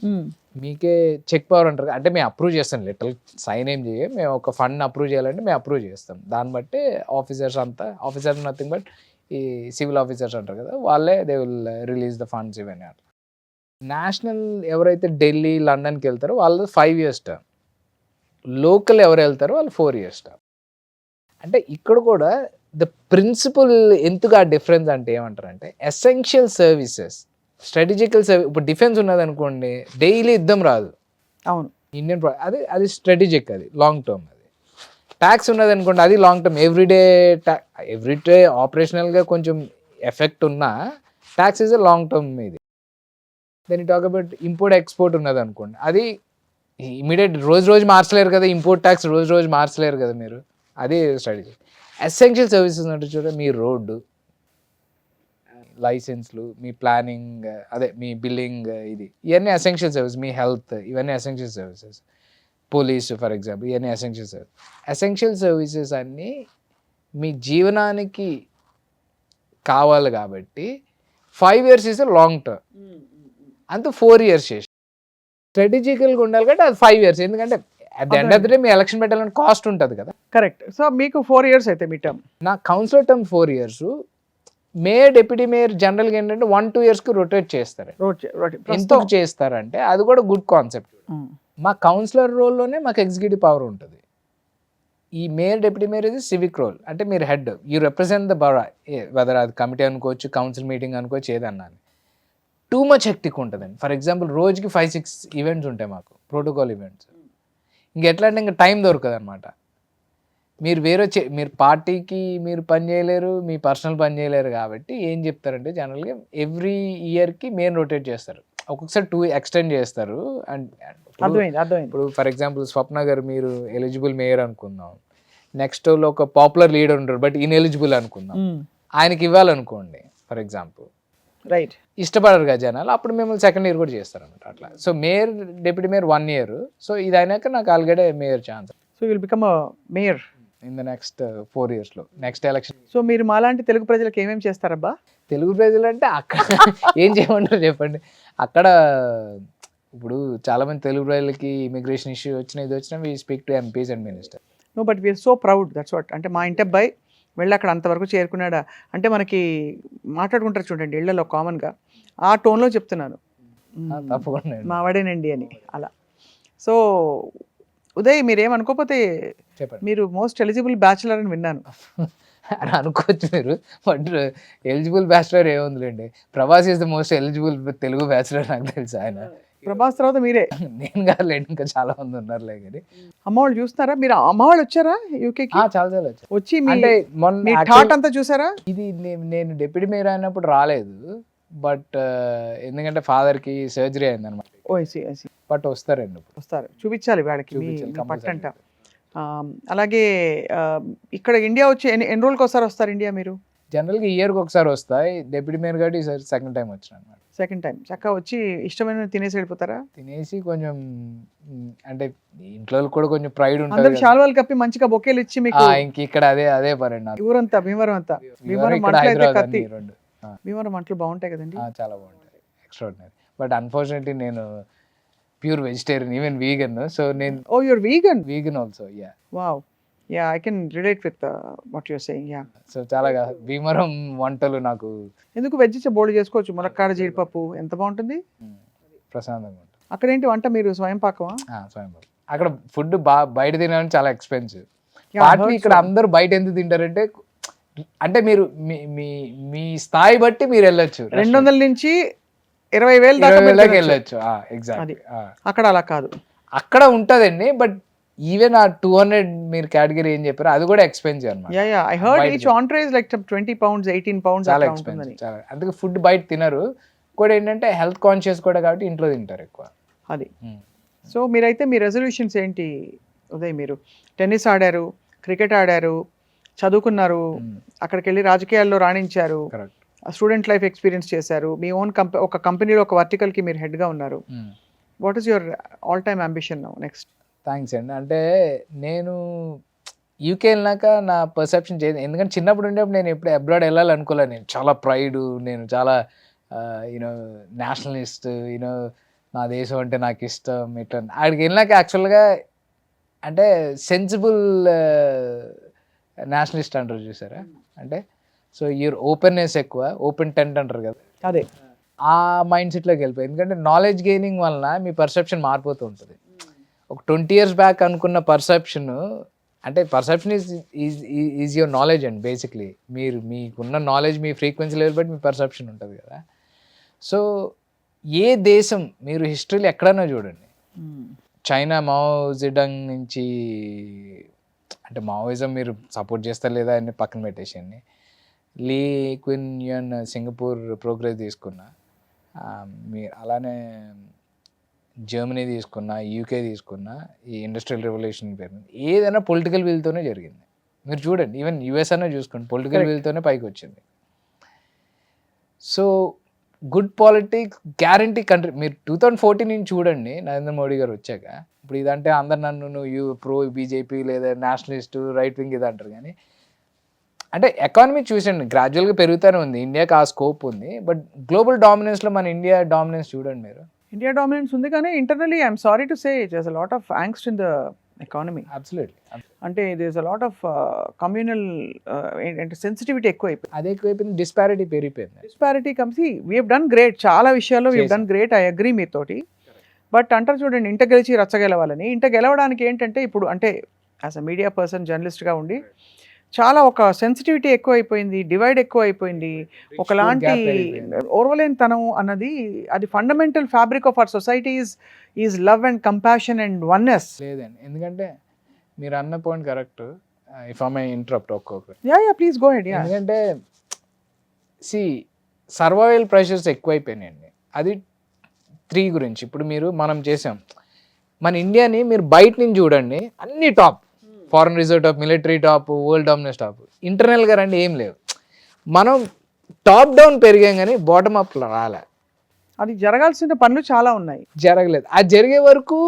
మీకే చెక్ పవర్ అంటారు. అంటే మేము అప్రూవ్ చేస్తాం, లిటరల్ సైన్ ఏం చేయం. మేము ఒక ఫండ్ అప్రూవ్ చేయాలంటే మేము అప్రూవ్ చేస్తాం. దాన్ని బట్టి ఆఫీసర్స్ నథింగ్ బట్ ఈ సివిల్ ఆఫీసర్స్ అంటారు కదా, వాళ్ళే they will release the funds ఇవన్నీ. అట్లా నేషనల్ ఎవరైతే ఢిల్లీ, లండన్కి వెళ్తారో వాళ్ళు 5 years టర్మ్. లోకల్ ఎవరు వెళ్తారో వాళ్ళు 4 years టర్మ్. అంటే ఇక్కడ కూడా ద ప్రిన్సిపల్ ఎందుకు ఆ డిఫరెన్స్ అంటే ఏమంటారంటే ఎసెన్షియల్ సర్వీసెస్, స్ట్రాటజికల్ సర్వీస్. ఇప్పుడు డిఫెన్స్ ఉన్నది అనుకోండి, డైలీ యుద్ధం రాదు. అవును, ఇండియన్ అది స్ట్రాటజిక్, అది లాంగ్ టర్మ్. అది ట్యాక్స్ ఉన్నది అనుకోండి, అది లాంగ్ టర్మ్. ఎవ్రీడే ఆపరేషనల్గా కొంచెం ఎఫెక్ట్ ఉన్నా tax is a long term. ఇది then talk about import export ఉన్నది అనుకోండి, అది ఇమీడియట్ రోజు మార్చలేరు కదా, ఇంపోర్ట్ ట్యాక్స్ రోజు మార్చలేరు కదా మీరు, అది స్ట్రాటజీ. ఎసెన్షియల్ సర్వీసెస్ అంటే చూడండి, మీ రోడ్డు, లైసెన్స్లు, మీ ప్లానింగ్, అదే మీ బిల్లింగ్, ఇవన్నీ ఎసెన్షియల్ సర్వీస్. మీ హెల్త్, ఇవన్నీ essential services. Police for example, ఇవన్నీ ఎసెన్షియల్ సర్వీసెస్ అన్నీ మీ జీవనానికి కావాలి కాబట్టి 5 years is a long term. అంత 4 years చేసి స్ట్రాటజికల్గా ఉండాలి కాబట్టి అది 5 years. ఎందుకంటే at the end of the day మీ ఎలక్షన్ పెట్టాలని కాస్ట్ ఉంటుంది కదా. కరెక్ట్. సో మీకు 4 years అయితే మీ టర్మ్. నా councillor term 4 years, mayor deputy mayor జనరల్గా ఏంటంటే 1-2 yearsకి రొటేట్ చేస్తారు. ఎందుకు చేస్తారంటే అది కూడా గుడ్ కాన్సెప్ట్. మా కౌన్సిలర్ రోల్లోనే మాకు ఎగ్జిక్యూటివ్ పవర్ ఉంటుంది. ఈ మేయర్ డెప్యూటీ మేయర్ ఇది సివిక్ రోల్, అంటే మీరు head, you represent the borough, whether అది కమిటీ అనుకోవచ్చు, కౌన్సిల్ మీటింగ్ అనుకోవచ్చు, ఏదన్నా. టూ మచ్ హెక్టిక్ ఉంటుందండి. ఫర్ ఎగ్జాంపుల్ రోజుకి 5-6 ఈవెంట్స్ ఉంటాయి మాకు, ప్రోటోకాల్ ఈవెంట్స్. ఎట్లా అంటే ఇంకా టైం దొరకదు అనమాట. మీరు మీరు పార్టీకి మీరు పని చేయలేరు, మీ పర్సనల్ పని చేయలేరు. కాబట్టి ఏం చెప్తారంటే జనరల్గా ఎవ్రీ ఇయర్కి మెయిన్ రొటేట్ చేస్తారు, ఒక్కొక్కసారి 2 ఎక్స్టెండ్ చేస్తారు. అండ్ ఇప్పుడు ఫర్ ఎగ్జాంపుల్ స్వప్న గారు మీరు ఎలిజిబుల్ మేయర్ అనుకుందాం, నెక్స్ట్ లో ఒక పాపులర్ లీడర్ ఉంటారు బట్ ఇన్ఎలిజిబుల్ అనుకుందాం, ఆయనకి ఇవ్వాలనుకోండి ఫర్ ఎగ్జాంపుల్, రైట్, ఇష్టపడరు కదా జనాలు, అప్పుడు మిమ్మల్ని సెకండ్ ఇయర్ కూడా చేస్తారు అనమాట. అట్లా so mayor deputy mayor 1 year, so ఇది అయినాక నాకు already mayor chance. So will become a mayor in the next 4 yearsలో, నెక్స్ట్ ఎలక్షన్. సో మీరు మాలాంటి తెలుగు ప్రజలకు ఏమేమి చేస్తారబ్బా? తెలుగు ప్రజలు అంటే అక్కడ ఏం చేయమంటారు చెప్పండి. అక్కడ ఇప్పుడు చాలా మంది తెలుగు ప్రజలకి ఇమిగ్రేషన్ ఇష్యూ వచ్చినా ఇది వచ్చినా we speak to MPs and minister. No but we're so proud, that's what. అంటే మా ఇంటి అబ్బాయి వెళ్ళి అక్కడ అంతవరకు చేరుకున్నాడా అంటే మనకి మాట్లాడుకుంటారు చూడండి ఇళ్లలో కామన్గా, ఆ టోన్లో చెప్తున్నాను, తప్పకుండా మావాడేనండి అని అలా. సో ఉదయ్ మీరేమనుకోకపోతే చెప్పండి. మీరు మోస్ట్ ఎలిజిబుల్ బ్యాచులర్ అని విన్నాను. అని అనుకోవచ్చు మీరు, బట్ ఎలిజిబుల్ బ్యాచులర్ ఏముందిలేండి, Prabhas is the most eligible Telugu bachelor నాకు తెలుసు. ఆయన ప్రభాస్ తర్వాత మీరే. నేను కాదులేండి, ఇంకా చాలా మంది ఉన్నారులే. కానీ అమ్మవాళ్ళు చూస్తున్నారా మీరు? అమ్మవాళ్ళు వచ్చారా యూకేకి? చాలా చాలా వచ్చారు. వచ్చి అంటే మీ థాట్ అంతా చూసారా? ఇది నేను డిప్యూటీ మేయర్ అయినప్పుడు రాలేదు, బట్ ఎందుకంటే ఫాదర్కి సర్జరీ అయింది అనమాట. బట్ వస్తారండి, వస్తారు, చూపించాలి వాడికి పట్టంట. అలాగే ఇక్కడ ఇండియా వచ్చి ఎన్ని రోజులకి ఒకసారి వస్తారు ఇండియా మీరు? జనరల్గా ఇయర్కి ఒకసారి వస్తాయి. డెప్యూటీ మేయర్ కాబట్టి ఈసారి సెకండ్ టైం వచ్చాను అనమాట. సెకండ్ టైం చక్కగా వచ్చి ఇష్టమైన తినేసి వెళ్ళిపోతారా? తినేసి కొంచెం అంటే ఇంట్లో కూడా కొంచెం ప్రైడ్ ఉంటుంది, అందరూ శాలువాలు కప్పి మంచిగా బొకేలు ఇచ్చి మీకు. ఇంక ఇక్కడ అదే పరండి. ఊరంతా భీమవరం అంతా, భీమవరం మంటలు అయితే కత్తి, భీమవరం మంటలు బాగుంటాయి కదండి. చాలా బాగుంటాయి, ఎక్స్ట్రాడినరీ. బట్ అన్ఫార్చునేట్లీ నేను pure vegetarian, even vegan. So నేను you're vegan also. wow yeah I can relate with what you're saying. So చాలా భీమవరం వంటలు నాకు ఎందుకు వెజ్ బోల్డ్ చేసుకోవచ్చు, ములక్కాడ జీడిపప్పు ఎంత బాగుంటుంది, ప్రశాంతంగా ఉంటుంది. అక్కడ ఏంటి వంట మీరు స్వయం పాకమా? స్వయం పాకం. అక్కడ ఫుడ్ బయట తినాలని చాలా ఎక్స్పెన్సివ్. పార్టీ ఇక్కడ అందరూ బయట ఎందుకు తింటారంటే, అంటే మీరు మీ స్థాయి బట్టి మీరు వెళ్ళొచ్చు, 200 నుంచి 20,000 దాకా వెళ్ళొచ్చు. ఎగ్జాక్ట్లీ. అక్కడ అలా కాదు, అక్కడ ఉంటదండి. బట్ ఈవెన్ ఆ 200 మీరు కేటగిరీ ఏం చెప్పారు అది కూడా ఎక్స్పెన్సివ్ అన్నమాట. I heard each entree is like 20 pounds 18 pounds చాలా ఎక్స్పెన్సివ్, చాలా. అందుకే ఫుడ్ బయట తినరు. కూడా ఏంటంటే హెల్త్ కాన్షియస్ కూడా కాబట్టి ఇంట్లో తింటారు ఎక్కువ. అది. సో మీరైతే మీ రెజల్యూషన్స్ ఏంటి ఉదయ్? మీరు టెన్నిస్ ఆడారు, క్రికెట్ ఆడారు, చదువుకున్నారు, అక్కడికి వెళ్ళి రాజకీయాల్లో రాణించారు, స్టూడెంట్ లైఫ్ ఎక్స్పీరియన్స్ చేశారు, మీ ఓన్ ఒక కంపెనీలో ఒక వర్టికల్కి మీరు హెడ్గా ఉన్నారు. What is your all time ambition now next? Thanks అండి. అంటే నేను యూకే వెళ్ళినాక నా పర్సెప్షన్ చేయదు, ఎందుకంటే చిన్నప్పుడు ఉండేప్పుడు నేను ఎప్పుడు అబ్రాడ్ వెళ్ళాలనుకోలేదు. నేను చాలా ప్రైడ్, నేను చాలా యూనో నేషనలిస్ట్, యూనో నా దేశం అంటే నాకు ఇష్టం. ఇట్లా అక్కడికి వెళ్ళినాక యాక్చువల్గా అంటే సెన్సిబుల్ నేషనలిస్ట్ అంటారు చూసారా, అంటే సో యూర్ ఓపెన్నెస్ ఎక్కువ, ఓపెన్ టెంట్ అంటారు కదా, అదే ఆ మైండ్ సెట్లోకి వెళ్ళిపోయి. ఎందుకంటే నాలెడ్జ్ గెయినింగ్ వలన మీ పర్సెప్షన్ మారిపోతూ ఉంటుంది. ఒక 20 years బ్యాక్ అనుకున్న పర్సెప్షన్, అంటే perception is your knowledge and basically మీకున్న నాలెడ్జ్ మీ ఫ్రీక్వెన్సీ లెవెల్ బట్టి మీ పర్సెప్షన్ ఉంటుంది కదా. సో ఏ దేశం మీరు హిస్టరీలో ఎక్కడైనా చూడండి, చైనా మావో జెడాంగ్ నుంచి, అంటే మావోయిజం మీరు సపోర్ట్ చేస్తారు లేదా అని పక్కన పెట్టేసేయండి, లీ క్విన్ యూన్ సింగపూర్ ప్రోగ్రెస్ తీసుకున్నా, మీరు అలానే జర్మనీ తీసుకున్నా, యూకే తీసుకున్నా, ఈ ఇండస్ట్రియల్ రెవల్యూషన్ పేరు ఏదైనా పొలిటికల్ విల్తోనే జరిగింది. మీరు చూడండి, ఈవెన్ యూఎస్ అనే చూసుకోండి, పొలిటికల్ విల్తోనే పైకి వచ్చింది. So good politics guarantee country. మీరు 2014 నుంచి చూడండి, నరేంద్ర మోడీ గారు వచ్చాక. ఇప్పుడు ఇదంటే అందరు నన్ను ప్రో బీజేపీ లేదా నేషనలిస్ట్ రైట్ వింగ్ ఇది అంటారు, కానీ అంటే ఎకానమీ చూసండి గ్రాడ్యువల్గా పెరుగుతూనే ఉంది, ఇండియాకి ఆ స్కోప్ ఉంది. బట్ గ్లోబల్ డామినెన్స్లో మన ఇండియా డామినెన్స్ చూడండి మీరు. ఇండియా డామినెన్స్ ఉంది, కానీ internally I'm sorry to say it has a lot of angst in the economy. Absolutely. అంటే there is a lot of communal ఏంటంటే సెన్సిటివిటీ ఎక్కువైపోయింది. అదే ఎక్కువైపోయింది, డిస్పారిటీ పెరిగిపోయింది. Disparity comes. We have done great, చాలా విషయాల్లో వీ హెవ్ చేశాం. Done great, I agree మీతోటి. బట్ అంటారు చూడండి, ఇంట గెలిచి రచ్చ గెలవాలని. ఇంట గెలవడానికి ఏంటంటే ఇప్పుడు అంటే యాజ్ అ మీడియా పర్సన్, జర్నలిస్ట్గా ఉండి చాలా ఒక సెన్సిటివిటీ ఎక్కువైపోయింది, డివైడ్ ఎక్కువైపోయింది, ఒకలాంటి gap పెరిగిపోయింది. ఓర్వలేనితనం అన్నది. అది fundamental fabric of our society is love and compassion and oneness. లేదండి, ఎందుకంటే మీరు అన్న point correct. If I may interrupt ఒక్కొక్కటి, యా ప్లీజ్ గో హెడ్. ఎందుకంటే సర్వైవల్ ప్రెషర్స్ ఎక్కువైపోయినాయండి. అది 3 గురించి ఇప్పుడు మనం చేసాం. మన ఇండియాని మీరు బయట నుంచి చూడండి, అన్ని top, foreign reserve top, military top, world dominance top. ఇంటర్నల్గా రండి ఏం లేవు. మనం టాప్ డౌన్ పెరిగాం కానీ బాటమ్ అప్ రాలే. అది జరగాల్సిన పనులు చాలా ఉన్నాయి. జరగలేదు. అది జరిగే వరకు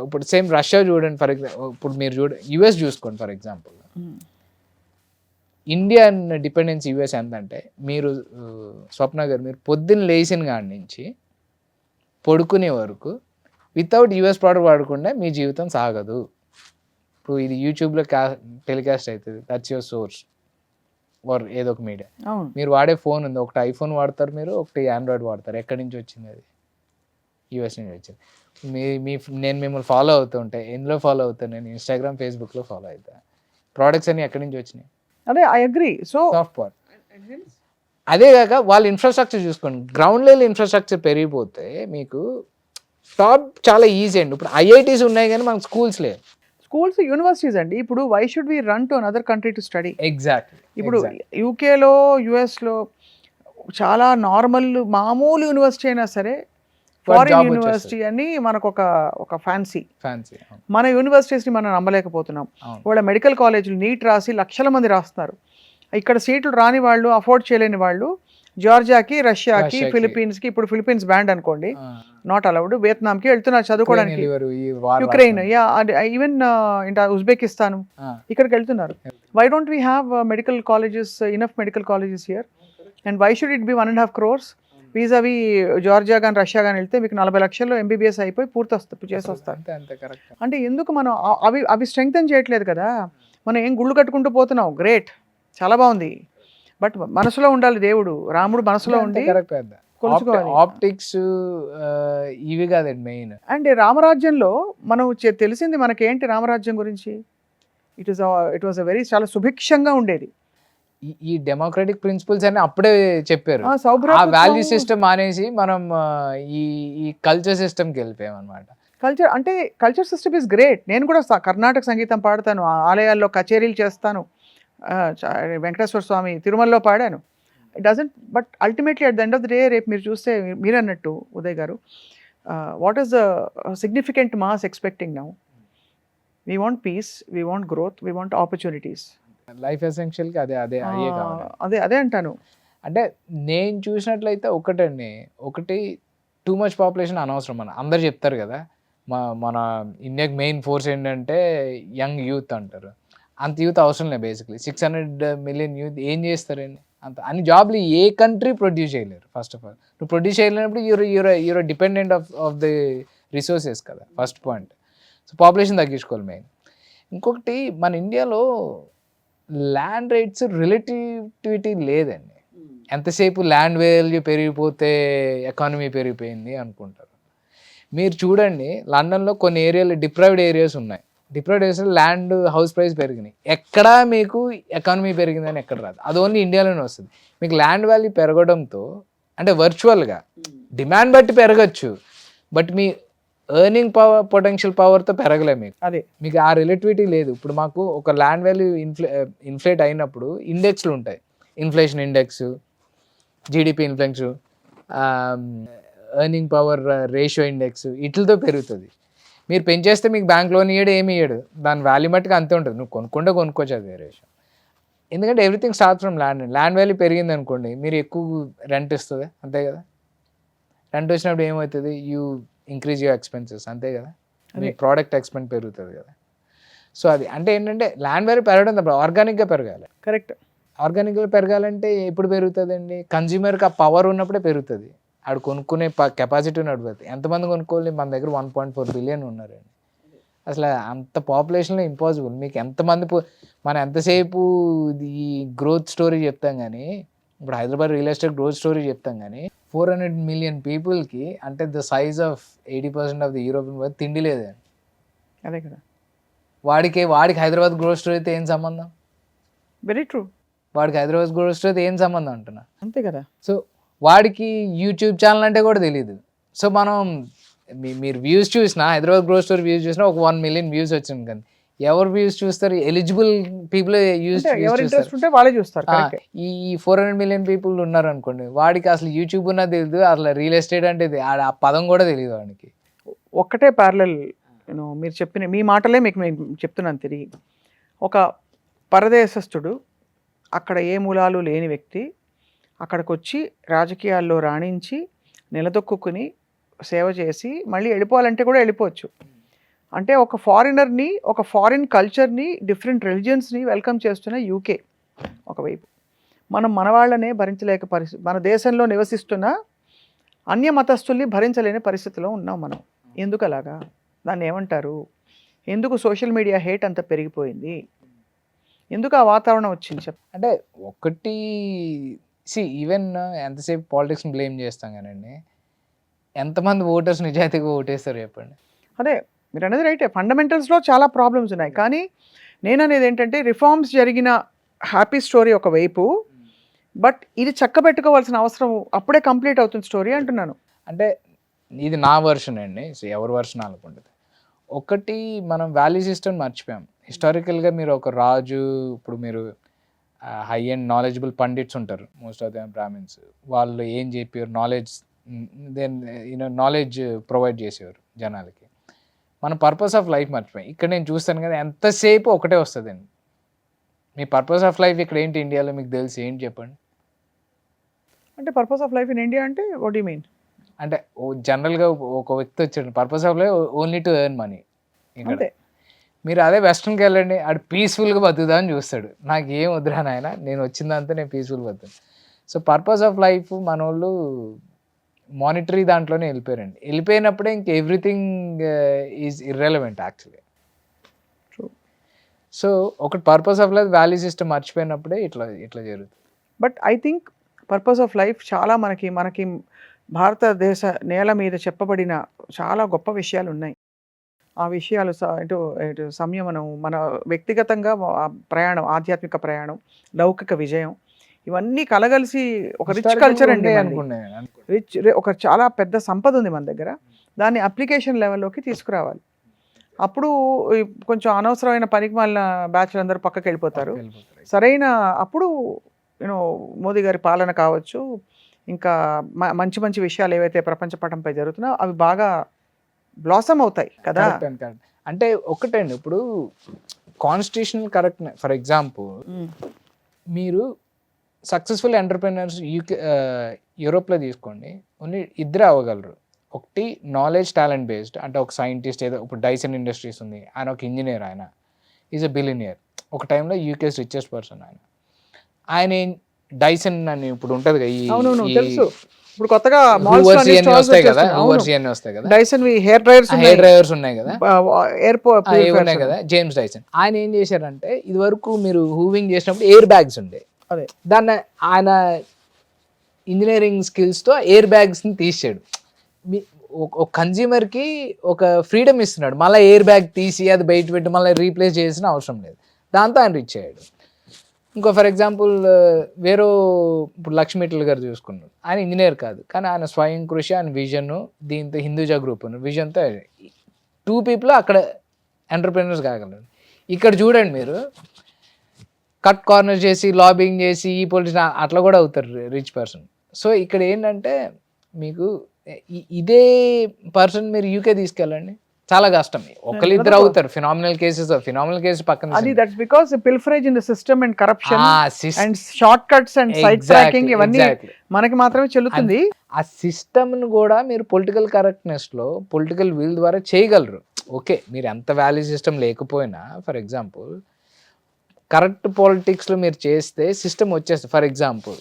ఇప్పుడు సేమ్ రష్యా చూడండి ఫర్ ఎగ్జాంపుల్, ఇప్పుడు మీరు యుఎస్ చూసుకోండి for example. Indian dependence US ఎంతంటే, మీరు స్వప్న గారు మీరు పొద్దున్న లేచిన కాడి నుంచి పడుకునే వరకు వితౌట్ యుఎస్ ప్రోడక్ట్ వాడకుండా మీ జీవితం సాగదు. ఇప్పుడు ఇది యూట్యూబ్లో టెలికాస్ట్ అవుతుంది, దట్స్ యువర్ సోర్స్ ఆర్ ఏదో ఒక మీడియా. అవును. మీరు వాడే ఫోన్ ఉంది, ఒకటి ఐఫోన్ వాడతారు మీరు, ఒకటి ఆండ్రాయిడ్ వాడతారు. ఎక్కడి నుంచి వచ్చింది అది? యూఎస్ నుంచి వచ్చింది. నేను మిమ్మల్ని ఫాలో అవుతుంటే ఎందులో ఫాలో అవుతాను? నేను ఇన్స్టాగ్రామ్, ఫేస్బుక్లో ఫాలో అవుతాను. ప్రోడక్ట్స్ అన్ని ఎక్కడి నుంచి వచ్చినాయి? అదే ఐ అగ్రీ. So software. అదే కాక వాళ్ళ ఇన్ఫ్రాస్ట్రక్చర్ చూసుకోండి, గ్రౌండ్ లెవెల్ ఇన్ఫ్రాస్ట్రక్చర్ పెరిగిపోతే మీకు టాప్ చాలా ఈజీ అండి. ఇప్పుడు ఐఐటీస్ ఉన్నాయి కానీ మనకు స్కూల్స్ లేవు. స్కూల్స్, యూనివర్సిటీస్ అండి. ఇప్పుడు why should we run to another country to study? Exactly. ఇప్పుడు యూకేలో, యుఎస్లో చాలా నార్మల్ మామూలు యూనివర్సిటీ అయినా సరే ఫారిన్ యూనివర్సిటీ అని మనకు ఒక ఫ్యాన్సీ. మన యూనివర్సిటీస్ని మనం నమ్మలేకపోతున్నాం. వాళ్ళ మెడికల్ కాలేజీలు నీట్ రాసి లక్షల మంది రాస్తున్నారు. ఇక్కడ సీట్లు రాని వాళ్ళు, అఫోర్డ్ చేయలేని వాళ్ళు జార్జియాకి, రష్యాకి, ఫిలిప్పీన్స్కి, ఇప్పుడు ఫిలిప్పీన్స్ బ్యాండ్ అనుకోండి, నాట్ అలౌడ్, వియత్నాంకి వెళ్తున్నారు చదువుకోవడానికి, యుక్రెయిన్, ఈవెన్ ఉజ్బెకిస్తాన్, ఇక్కడికి వెళ్తున్నారు. Why don't we have medical colleges, enough medical colleges here? And why should it be 1.5 crores? Vis a vis Georgia కానీ రష్యా కానీ వెళ్తే మీకు 40 లక్షల్లో ఎంబీబీఎస్ అయిపోయి చేసి వస్తారు. అంటే ఎందుకు మనం అవి స్ట్రెంగ్తన్ చేయట్లేదు కదా? మనం ఏం గుళ్ళు కట్టుకుంటూ పోతున్నాం, గ్రేట్, చాలా బాగుంది. బట్ మనసులో ఉండాలి దేవుడు, రాముడు మనసులో ఉండి కొలుచుకోవాలి. ఆప్టిక్స్ ఇవి కాదండి మెయిన్. అండ్ రామరాజ్యంలో మనం తెలిసింది మనకేంటి రామరాజ్యం గురించి? ఇట్ వాజ్ అ వెరీ చాలా సుభిక్షంగా ఉండేది. ఈ డెమోక్రటిక్ ప్రిన్సిపల్స్ అని అప్పుడే చెప్పారు. ఆ వాల్యూ సిస్టమ్ అనేసి మనం ఈ కల్చర్ సిస్టమ్కి వెళ్ళిపోయాం అనమాట. కల్చర్ అంటే కల్చర్ సిస్టమ్ ఇస్ గ్రేట్. నేను కూడా కర్ణాటక సంగీతం పాడతాను, ఆలయాల్లో కచేరీలు చేస్తాను, వెంకటేశ్వర స్వామి తిరుమలలో పాడాను. It doesn't, but ultimately at the end of the day రేపు మీరు చూస్తే మీరు అన్నట్టు ఉదయ్ గారు, what is the significant mass expecting now? We want peace, we want growth, we want opportunities. Life ఎసెన్షియల్కి అదే అదే అంటాను. అంటే నేను చూసినట్లయితే ఒకటి టూ మచ్ పాపులేషన్ అనవసరం. అందరు చెప్తారు కదా, మన ఇండియాకి మెయిన్ ఫోర్స్ ఏంటంటే యంగ్ యూత్ అంటారు. అంత యూత్ అవసరం లేదు. బేసిక్లీ 600 million యూత్ ఏం చేస్తారండి? అన్ని జాబ్లు ఏ కంట్రీ ప్రొడ్యూస్ చేయలేరు. ఫస్ట్ ఆఫ్ ఆల్ నువ్వు ప్రొడ్యూస్ చేయలేనప్పుడు euro dependent of the resources కదా, ఫస్ట్ పాయింట్. సో పాపులేషన్ తగ్గించుకోవాలి మెయిన్. ఇంకొకటి, మన ఇండియాలో ల్యాండ్ రేట్స్ రిలేటివిటీ లేదండి. ఎంతసేపు ల్యాండ్ వాల్యూ పెరిగిపోతే ఎకానమీ పెరిగిపోయింది అనుకుంటారు. మీరు చూడండి, లండన్లో కొన్ని ఏరియాలు డిప్రైవ్డ్ ఏరియాస్ ఉన్నాయి. డిప్రైవ్డ్ ఏరియాస్లో ల్యాండ్ హౌస్ ప్రైస్ పెరిగినాయి. ఎక్కడా మీకు ఎకానమీ పెరిగిందని ఎక్కడ రాదు. అది ఓన్లీ ఇండియాలోనే వస్తుంది. మీకు ల్యాండ్ వాల్యూ పెరగడంతో అంటే వర్చువల్గా డిమాండ్ బట్టి పెరగచ్చు, బట్ మీ ఎర్నింగ్ పవర్, పొటెన్షియల్ పవర్తో పెరగలే మీకు ఆ రిలేటివిటీ లేదు. ఇప్పుడు మాకు ఒక ల్యాండ్ వాల్యూ ఇన్ఫ్లేట్ అయినప్పుడు ఇండెక్స్లు ఉంటాయి, inflation index, GDP influx, earning power ratio index, వీటితో పెరుగుతుంది. మీరు పెంచేస్తే మీకు బ్యాంక్ లోన్ ఇయ్యడు, ఏమి ఇయ్యడు, దాని వాల్యూ మట్టుకు అంతే ఉంటుంది. నువ్వు కొనుక్కోవచ్చు, అది వేరే విషయం. ఎందుకంటే everything start from land value పెరిగింది అనుకోండి, మీరు ఎక్కువ రెంట్ ఇస్తుంది, అంతే కదా. రెంట్ వచ్చినప్పుడు ఏమవుతుంది? యూ ఇంక్రీజ్ యువర్ ఎక్స్పెన్సెస్, అంతే కదా. మీ ప్రోడక్ట్ ఎక్స్పెన్స్ పెరుగుతుంది కదా. సో అది అంటే ఏంటంటే ల్యాండ్ వాల్యూ పెరగడం తప్ప ఆర్గానిక్గా పెరగాలి. కరెక్ట్. ఆర్గానిక్గా పెరగాలంటే ఎప్పుడు పెరుగుతుంది అండి? కన్జ్యూమర్కి ఆ పవర్ ఉన్నప్పుడే పెరుగుతుంది. ఆడు కొనుక్కునే కెపాసిటీ నడుపుతుంది. ఎంతమంది కొనుక్కోవాలి? మన దగ్గర 1.4 billion ఉన్నారండి. అసలు అంత పాపులేషన్లో ఇంపాసిబుల్. మీకు ఎంతమంది మనం ఎంతసేపు ఈ గ్రోత్ స్టోరీ చెప్తాం కానీ, ఇప్పుడు Hyderabad real estate growth story చెప్తాం కానీ 400 మిలియన్ పీపుల్కి అంటే the size of 80% of the European world తిండి లేదు. అదే కదా, వాడికి హైదరాబాద్ గ్రోత్ స్టోరీతో ఏం సంబంధం? Very true. వాడికి హైదరాబాద్ గ్రోత్ స్టోరీతో ఏం సంబంధం అంటున్నా. అంతే కదా. సో వాడికి యూట్యూబ్ ఛానల్ అంటే కూడా తెలియదు. సో మనం మీరు వ్యూస్ చూసినా, హైదరాబాద్ గ్రోత్ స్టోరీ వ్యూస్ చూసినా ఒక 1 మిలియన్ వ్యూస్ వచ్చింది కానీ ఎవరు వ్యూస్ చూస్తారు? ఎలిజిబుల్ పీపుల్ ఎవరు ఇంట్రెస్ట్ ఉంటే వాళ్ళే చూస్తారు. ఈ 400 మిలియన్ పీపుల్ ఉన్నారు అనుకోండి, వాడికి అసలు యూట్యూబ్ ఉన్నది తెలియదు, అసలు రియల్ ఎస్టేట్ అంటే ఆ పదం కూడా తెలియదు వాడికి. ఒక్కటే ప్యారలల్ మీరు చెప్పిన మీ మాటలే మీకు నేను చెప్తున్నాను తిరిగి. ఒక పరదేశస్థుడు, అక్కడ ఏ మూలాలు లేని వ్యక్తి అక్కడికి వచ్చి రాజకీయాల్లో రాణించి నిలదొక్కుని సేవ చేసి మళ్ళీ వెళ్ళిపోవాలంటే కూడా వెళ్ళిపోవచ్చు. అంటే ఒక ఫారినర్ని, ఒక ఫారిన్ కల్చర్ని, డిఫరెంట్ రిలీజియన్స్ని వెల్కమ్ చేస్తున్న యూకే ఒకవైపు. మనం మన వాళ్ళనే భరించలేక పరిస్థితి, మన దేశంలో నివసిస్తున్న అన్య మతస్థుల్ని భరించలేని పరిస్థితిలో ఉన్నాం మనం. ఎందుకు అలాగా? దాన్ని ఏమంటారు? ఎందుకు సోషల్ మీడియా హేట్ అంత పెరిగిపోయింది? ఎందుకు ఆ వాతావరణం వచ్చింది చెప్పు. అంటే ఒకటి ఈవెన్ ఎంతసేపు పాలిటిక్స్ని బ్లేమ్ చేస్తాం కానండి, ఎంతమంది ఓటర్స్ నిజాయితీగా ఓటేస్తారు చెప్పండి. అదే మీరు అనేది రైటే, ఫండమెంటల్స్లో చాలా ప్రాబ్లమ్స్ ఉన్నాయి. కానీ నేను అనేది ఏంటంటే రిఫార్మ్స్ జరిగిన హ్యాపీ స్టోరీ ఒకవైపు, బట్ ఇది చక్కబెట్టుకోవాల్సిన అవసరం అప్పుడే కంప్లీట్ అవుతుంది స్టోరీ అంటున్నాను. అంటే ఇది నా వర్షన్ అండి, సో ఎవరి వర్షన్ అనుకుంటుంది. ఒకటి మనం వాల్యూ సిస్టమ్ మర్చిపోయాం. హిస్టారికల్గా మీరు ఒక రాజు, ఇప్పుడు మీరు హై అండ్ నాలెడ్జబుల్ పండిట్స్ ఉంటారు, మోస్ట్ ఆఫ్ దెమ్ బ్రాహ్మిన్స్, వాళ్ళు ఏం చెప్పారు, నాలెడ్జ్ ప్రొవైడ్ చేసేవారు జనాలకి. మన పర్పస్ ఆఫ్ లైఫ్ మర్చిపోయాం. ఇక్కడ నేను చూస్తాను కదా, ఎంతసేపు ఒకటే వస్తుందండి. మీ పర్పస్ ఆఫ్ లైఫ్ ఇక్కడ ఏంటి ఇండియాలో మీకు తెలిసి ఏంటి చెప్పండి? అంటే purpose of life in India అంటే వాట్ యు మీన్? అంటే జనరల్గా ఒక వ్యక్తి వచ్చాడు, purpose of life only to earn money. ఇక్కడ మీరు అదే వెస్ట్రన్కి వెళ్ళండి, ఆడు పీస్ఫుల్గా బతుకుదా అని చూస్తాడు. నాకు ఏం వద్దురా నాయన, నేను వచ్చిందంతా నేను పీస్ఫుల్ బతుకు. సో పర్పస్ ఆఫ్ లైఫ్ మన వాళ్ళు మానిటరీ దాంట్లోనే వెళ్ళిపోయారండి. వెళ్ళిపోయినప్పుడే ఇంక everything is irrelevant actually. So ఒకటి purpose of life value system మర్చిపోయినప్పుడే ఇట్లా జరుగుతుంది. But I think purpose of life చాలా మనకి భారతదేశ నేల మీద చెప్పబడిన చాలా గొప్ప విషయాలు ఉన్నాయి. ఆ విషయాలు ఇటు సంయమనం, మన వ్యక్తిగతంగా ప్రయాణం, ఆధ్యాత్మిక ప్రయాణం, లౌకిక విజయం, ఇవన్నీ కలగలిసి ఒక రిచ్ కల్చర్ అండి. ఒక చాలా పెద్ద సంపద ఉంది మన దగ్గర. దాన్ని అప్లికేషన్ లెవెల్లోకి తీసుకురావాలి. అప్పుడు కొంచెం అనవసరమైన పనికి మాలిన బ్యాచ్లు అందరూ పక్కకి వెళ్ళిపోతారు. సరైన అప్పుడు మోదీ గారి పాలన కావచ్చు, ఇంకా మంచి మంచి విషయాలు ఏవైతే ప్రపంచ పటంపై జరుగుతున్నాయో అవి బాగా బ్లాసమ్ అవుతాయి కదా. అంటే ఒకటండి, ఇప్పుడు కాన్స్టిట్యూషనల్ కరెక్ట్. ఫర్ ఎగ్జాంపుల్, మీరు సక్సెస్ఫుల్ ఎంటర్ప్రెన్యూర్స్ యూరోప్లో తీసుకోండి, ఓన్లీ ఇద్దరే అవ్వగలరు. ఒకటి నాలెడ్జ్ టాలెంట్ బేస్డ్, అంటే ఒక సైంటిస్ట్, ఏదో ఇప్పుడు డైసన్ ఇండస్ట్రీస్ ఉంది, ఆయన ఒక ఇంజనీర్, ఆయన ఈజ్ అ బిలియనియర్. ఒక టైంలో యూకేస్ రిచెస్ట్ పర్సన్ ఆయన డైసన్ అని ఇప్పుడు ఉంటుంది కదా, ఇప్పుడు కొత్తగా వస్తాయి కదా, డైసన్ హెయిర్ డ్రైయర్స్ ఉన్నాయి కదా, ఉన్నాయి కదా, జేమ్స్ డైసన్. ఆయన ఏం చేశారంటే, ఇది వరకు మీరు హూవింగ్ చేసినప్పుడు ఎయిర్ బ్యాగ్స్ ఉండే, దాన్ని ఆయన ఇంజనీరింగ్ స్కిల్స్తో ఎయిర్ బ్యాగ్స్ని తీసాడు. ఒక కన్జ్యూమర్కి ఒక ఫ్రీడమ్ ఇస్తున్నాడు, మళ్ళీ ఎయిర్ బ్యాగ్ తీసి అది బయట పెట్టి మళ్ళీ రీప్లేస్ చేసిన అవసరం లేదు. దాంతో ఆయన రీచ్ అయ్యాడు. ఇంకో ఫర్ ఎగ్జాంపుల్ ఇప్పుడు లక్ష్మీ మిట్టల్ గారు చూసుకున్నాడు, ఆయన ఇంజనీర్ కాదు, కానీ ఆయన స్వయం కృషి, ఆయన విజన్, దీంతో హిందూజా గ్రూప్ విజన్తో 2 people అక్కడ ఎంటర్ప్రెన్యూర్స్ కాగలరు. ఇక్కడ చూడండి, మీరు కట్ కార్నర్ చేసి లాబింగ్ చేసి ఈ పొలిటిషియన్ అట్లా కూడా అవుతారు రిచ్ పర్సన్. సో ఇక్కడ ఏంటంటే, మీకు ఇదే పర్సన్ మీరు యూకే తీసుకెళ్ళండి, చాలా కష్టం. ఒకరిద్దరు అవుతారు. ఫినామినల్ కేసెస్ పక్కన, అది that's because pilferage in the system and corruption and short cuts and side tracking ఇవన్నీ మనకి మాత్రమే చెల్లుతుంది. ఆ సిస్టమ్ ను కూడా మీరు పొలిటికల్ కరెక్ట్నెస్ లో, పొలిటికల్ విల్ ద్వారా చేయగలరు. ఓకే, మీరు ఎంత వాల్యూ సిస్టమ్ లేకపోయినా, ఫర్ ఎగ్జాంపుల్ కరెక్ట్ పాలిటిక్స్ లో మీరు చేస్తే సిస్టమ్ వచ్చేస్తుంది. ఫర్ ఎగ్జాంపుల్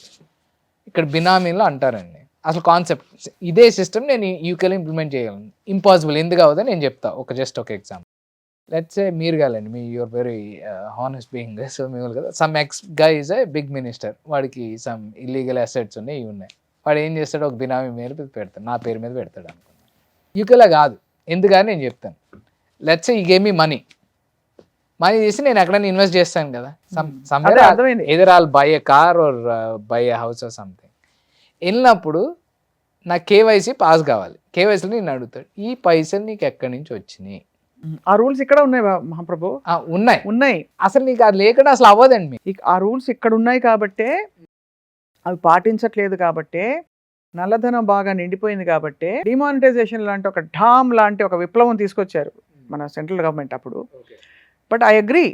ఇక్కడ బినామీలో అంటారండి, అసలు కాన్సెప్ట్ ఇదే సిస్టమ్ నేను యూకేలో ఇంప్లిమెంట్ చేయగలను. ఇంపాసిబుల్, ఎందుకు అవుతుందని నేను చెప్తా. జస్ట్ ఒక ఎగ్జాంపుల్. లెట్స్ సే మీరు కాలండి, మీ you're very honest being. So మేము కదా some ex guy is a big minister, వాడికి సమ్ ఇల్లీగల్ అసెట్స్ ఉన్నాయి, ఇవి ఉన్నాయి. వాడు ఏం చేస్తాడు, ఒక బినామీ మీద పెడతాడు, నా పేరు మీద పెడతాడు అనుకున్నాను. యూకేలా కాదు, ఎందుకని నేను చెప్తాను. లెట్స్ సే ఈ గేమ్ మీ మనీ చేసి నేను ఎక్కడైనా ఇన్వెస్ట్ చేస్తాను కదా, అర్థమైంది. Either all buy a car or buy a house or something. వెళ్ళినప్పుడు నాకు కేవైసీ పాస్ కావాలి. కేవైసీలో నేను అడుగుతాడు, ఈ పైసలు నీకు ఎక్కడి నుంచి వచ్చినాయి? ఆ రూల్స్ ఇక్కడ ఉన్నాయి మహాప్రభు, ఉన్నాయి. అసలు నీకు అది లేకుండా అసలు అవ్వదండి మీకు. ఆ రూల్స్ ఇక్కడ ఉన్నాయి కాబట్టే, అవి పాటించట్లేదు కాబట్టే, నల్లధనం బాగా నిండిపోయింది కాబట్టే డిమానిటైజేషన్ లాంటి ఒక ఢామ్ లాంటి ఒక విప్లవం తీసుకొచ్చారు మన సెంట్రల్ గవర్నమెంట్ అప్పుడు. బట్ ఐ అగ్రీ,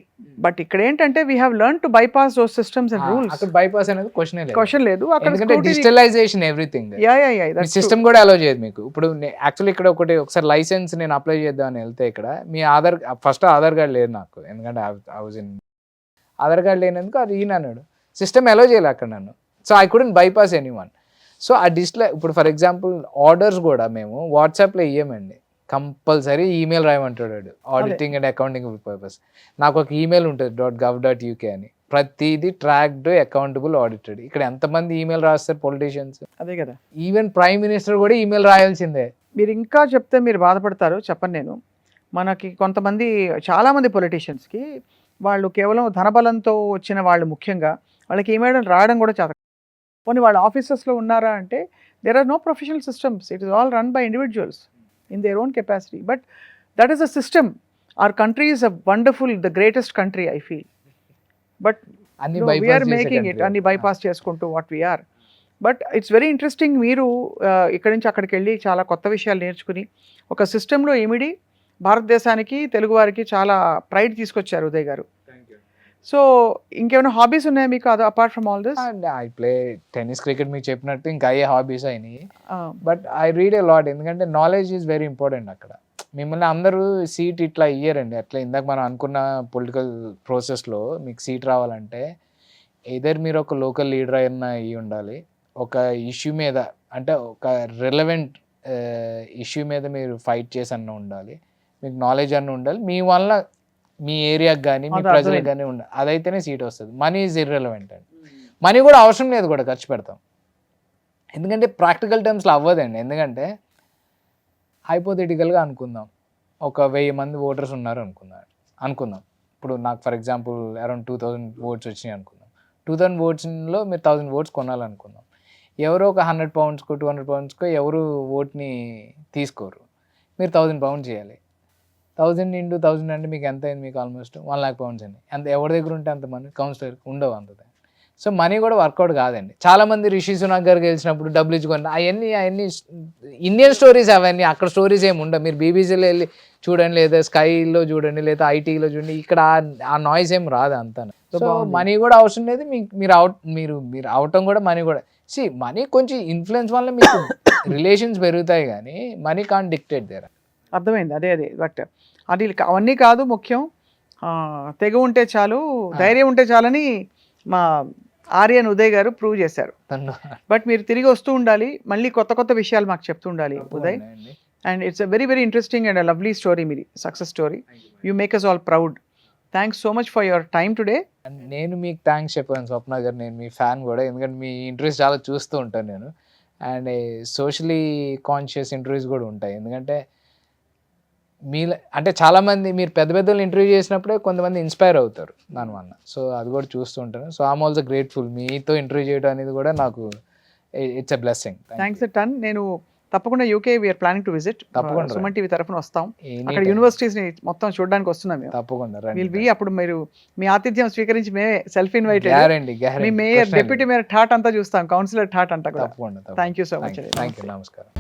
బట్ ఇక్కడ ఏంటంటే we have learn to bypass those systems and rules. అక్కడ బైపాస్ అనేది క్వశ్చన్ లేదు అక్కడ. డిజిటలైజేషన్ ఎవ్రీథింగ్, సిస్టమ్ కూడా అలో చేయదు మీకు. ఇప్పుడు యాక్చువల్లీ ఇక్కడ ఒకసారి లైసెన్స్ నేను అప్లై చేద్దామని వెళ్తే, ఇక్కడ మీ ఫస్ట్ ఆధార్ కార్డ్ లేదు నాకు, ఎందుకంటే ఆధార్ కార్డ్ లేనందుకు అది ఈయన అన్నాడు, సిస్టమ్ అలో చేయలేదు అక్కడ నన్ను. So I couldn't bypass anyone. So uh ఇప్పుడు ఫర్ ఎగ్జాంపుల్ ఆర్డర్స్ కూడా మేము వాట్సాప్లో ఇయ్యమండి, కంపల్సరీ ఈమెయిల్ రాయమంటాడు ఆడిటింగ్ అండ్ అకౌంటింగ్ పర్పస్. నాకు ఒక ఈమెయిల్ ఉంటుంది .gov.uk అని, ప్రతిదీ ట్రాక్డ్, అకౌంటబుల్, ఆడిటెడ్. ఇక్కడ ఎంతమంది ఈమెయిల్ రాస్తారు పొలిటీషియన్స్? అదే కదా, ఈవెన్ ప్రైమ్ మినిస్టర్ కూడా ఈమెయిల్ రాయాల్సిందే. మీరు ఇంకా చెప్తే మీరు బాధపడతారు, చెప్పను నేను. మనకి కొంతమంది చాలామంది పొలిటీషియన్స్కి వాళ్ళు కేవలం ధనబలంతో వచ్చిన వాళ్ళు, ముఖ్యంగా వాళ్ళకి ఈమెయిల్ రాయడం కూడా చేత. పోనీ వాళ్ళ ఆఫీసెస్లో ఉన్నారా అంటే there are no professional systems, it is all run by individuals in their own capacity, but that is a system. Our country is a wonderful, the greatest country I feel, but no, we are making it anni bypass cheskuntu what we are. But it's very interesting, మీరు ఇక్కడి నుంచి అక్కడికి వెళ్ళి చాలా కొత్త విషయాలు నేర్చుకుని ఒక సిస్టంలో ఇమిడి భారతదేశానికి, తెలుగు వారికి చాలా ప్రైడ్ తీసుకొచ్చారు ఉదయ్ గారు. సో ఇంకేమైనా హాబీస్ ఉన్నాయా మీకు అది apart from all this? I play tennis, cricket మీకు చెప్పినట్టు ఇంకా అయ్యే హాబీస్ అయినాయి. But I read a lot, ఎందుకంటే నాలెడ్జ్ ఈజ్ వెరీ ఇంపార్టెంట్. అక్కడ మిమ్మల్ని అందరూ సీట్ ఇట్లా ఇయ్యరండి. అట్లా ఇందాక మనం అనుకున్న పొలిటికల్ ప్రాసెస్లో మీకు సీట్ రావాలంటే ఎదర్ మీరు ఒక లోకల్ లీడర్ అయినా అయ్యి ఉండాలి, ఒక ఇష్యూ మీద, అంటే ఒక రిలవెంట్ ఇష్యూ మీద మీరు ఫైట్ చేసి అన్న ఉండాలి, మీకు నాలెడ్జ్ అన్న ఉండాలి, మీ వల్ల మీ ఏరియాకి కానీ మీ ప్రజలకు కానీ ఉండాలి, అదైతేనే సీట్ వస్తుంది. మనీ ఈజ్ ఇర్రెలవెంట్ అండి. మనీ కూడా అవసరం లేదు కూడా, ఖర్చు పెడతాం. ఎందుకంటే ప్రాక్టికల్ టర్మ్స్లో అవ్వదండి. ఎందుకంటే హైపోథెటికల్గా అనుకుందాం, ఒక 1000 మంది ఓటర్స్ ఉన్నారు అనుకుందాం. ఇప్పుడు నాకు ఫర్ ఎగ్జాంపుల్ అరౌండ్ 2000 ఓట్స్ వచ్చినాయి అనుకుందాం. 2000 ఓట్స్లో మీరు 1000 ఓట్స్ కొనాలనుకుందాం. ఎవరో ఒక 100 పౌండ్స్కో 200 పౌండ్స్కో ఎవరు ఓట్ని తీసుకోరు. మీరు 1000 పౌండ్స్ చేయాలి. 1000 into 1000 అంటే మీకు ఎంత అయింది? మీకు ఆల్మోస్ట్ 1 lakh pounds అండి. అంత ఎవరి దగ్గర ఉంటే అంత మనీ కౌన్సిలర్కి ఉండవు అంత. సో మనీ కూడా వర్కౌట్ కాదండి. చాలామంది రిషి సునాక్ గారు గెలిచినప్పుడు డబ్బులు ఇచ్చుకొని అవన్నీ ఇండియన్ స్టోరీస్, అవన్నీ అక్కడ స్టోరీస్ ఏమి ఉండవు. మీరు బీబీసీలో వెళ్ళి చూడండి, లేదా స్కైలో చూడండి, లేదా ఐటీలో చూడండి, ఇక్కడ ఆ నాయిస్ ఏం రాదు అంతా. సో మనీ కూడా అవసరం లేదు మీరు అవటం కూడా మనీ కూడా. మనీ కొంచెం ఇన్ఫ్లుయెన్స్ వల్ల మీకు రిలేషన్స్ పెరుగుతాయి, కానీ మనీ కాంట్ డిక్టేట్ దేర్. అర్థమైంది, అదే బట్ అది అవన్నీ కాదు ముఖ్యం. తెగ ఉంటే చాలు, ధైర్యం ఉంటే చాలని మా ఆర్యన్ ఉదయ్ గారు ప్రూవ్ చేశారు. బట్ మీరు తిరిగి వస్తూ ఉండాలి, మళ్ళీ కొత్త కొత్త విషయాలు మాకు చెప్తూ ఉండాలి Uday. And it's a very very interesting and lovely story, మీది success story. You make us all proud. Thanks so much for your time today. నేను మీకు థ్యాంక్స్ చెప్పాను స్వప్న గారు, నేను మీ ఫ్యాన్ కూడా, ఎందుకంటే మీ ఇంటర్వ్యూస్ చాలా చూస్తూ ఉంటాను నేను. అండ్ సోషలీ కాన్షియస్ ఇంటర్వ్యూస్ కూడా ఉంటాయి, ఎందుకంటే అంటే చాలామంది మీరు పెద్ద పెద్దలు ఇంటర్వ్యూ చేసినప్పుడే కొంతమంది ఇన్స్పైర్ అవుతారు దానివల్ల. సో అది కూడా చూస్తూ ఉంటాను. సో ఐఎమ్ ఆల్సో గ్రేట్ఫుల్, మీతో ఇంటర్వ్యూ చేయడం అనేది కూడా నాకు it's a blessing. Thanks a ton. నేను తప్పకుండా UK we are planning to visit. తప్పకుండా సుమన్ టీవీ తరఫున వస్తాం, అక్కడ యూనివర్సిటీస్ ని మొత్తం చూడడానికి వస్తున్నాం మేము. తప్పకుండా విల్ బి. అప్పుడు మీరు మీ ఆతిథ్యం స్వీకరించి మేమే సెల్ఫ్ ఇన్వైటెడ్ మీ మేయర్, డిప్యూటీ మేయర్ ఠాట్ అంతా చూస్తాం, కౌన్సిలర్ ఠాట్ అంతా కూడా. తప్పకుండా. Thank you so much. Thank you. నమస్కారం.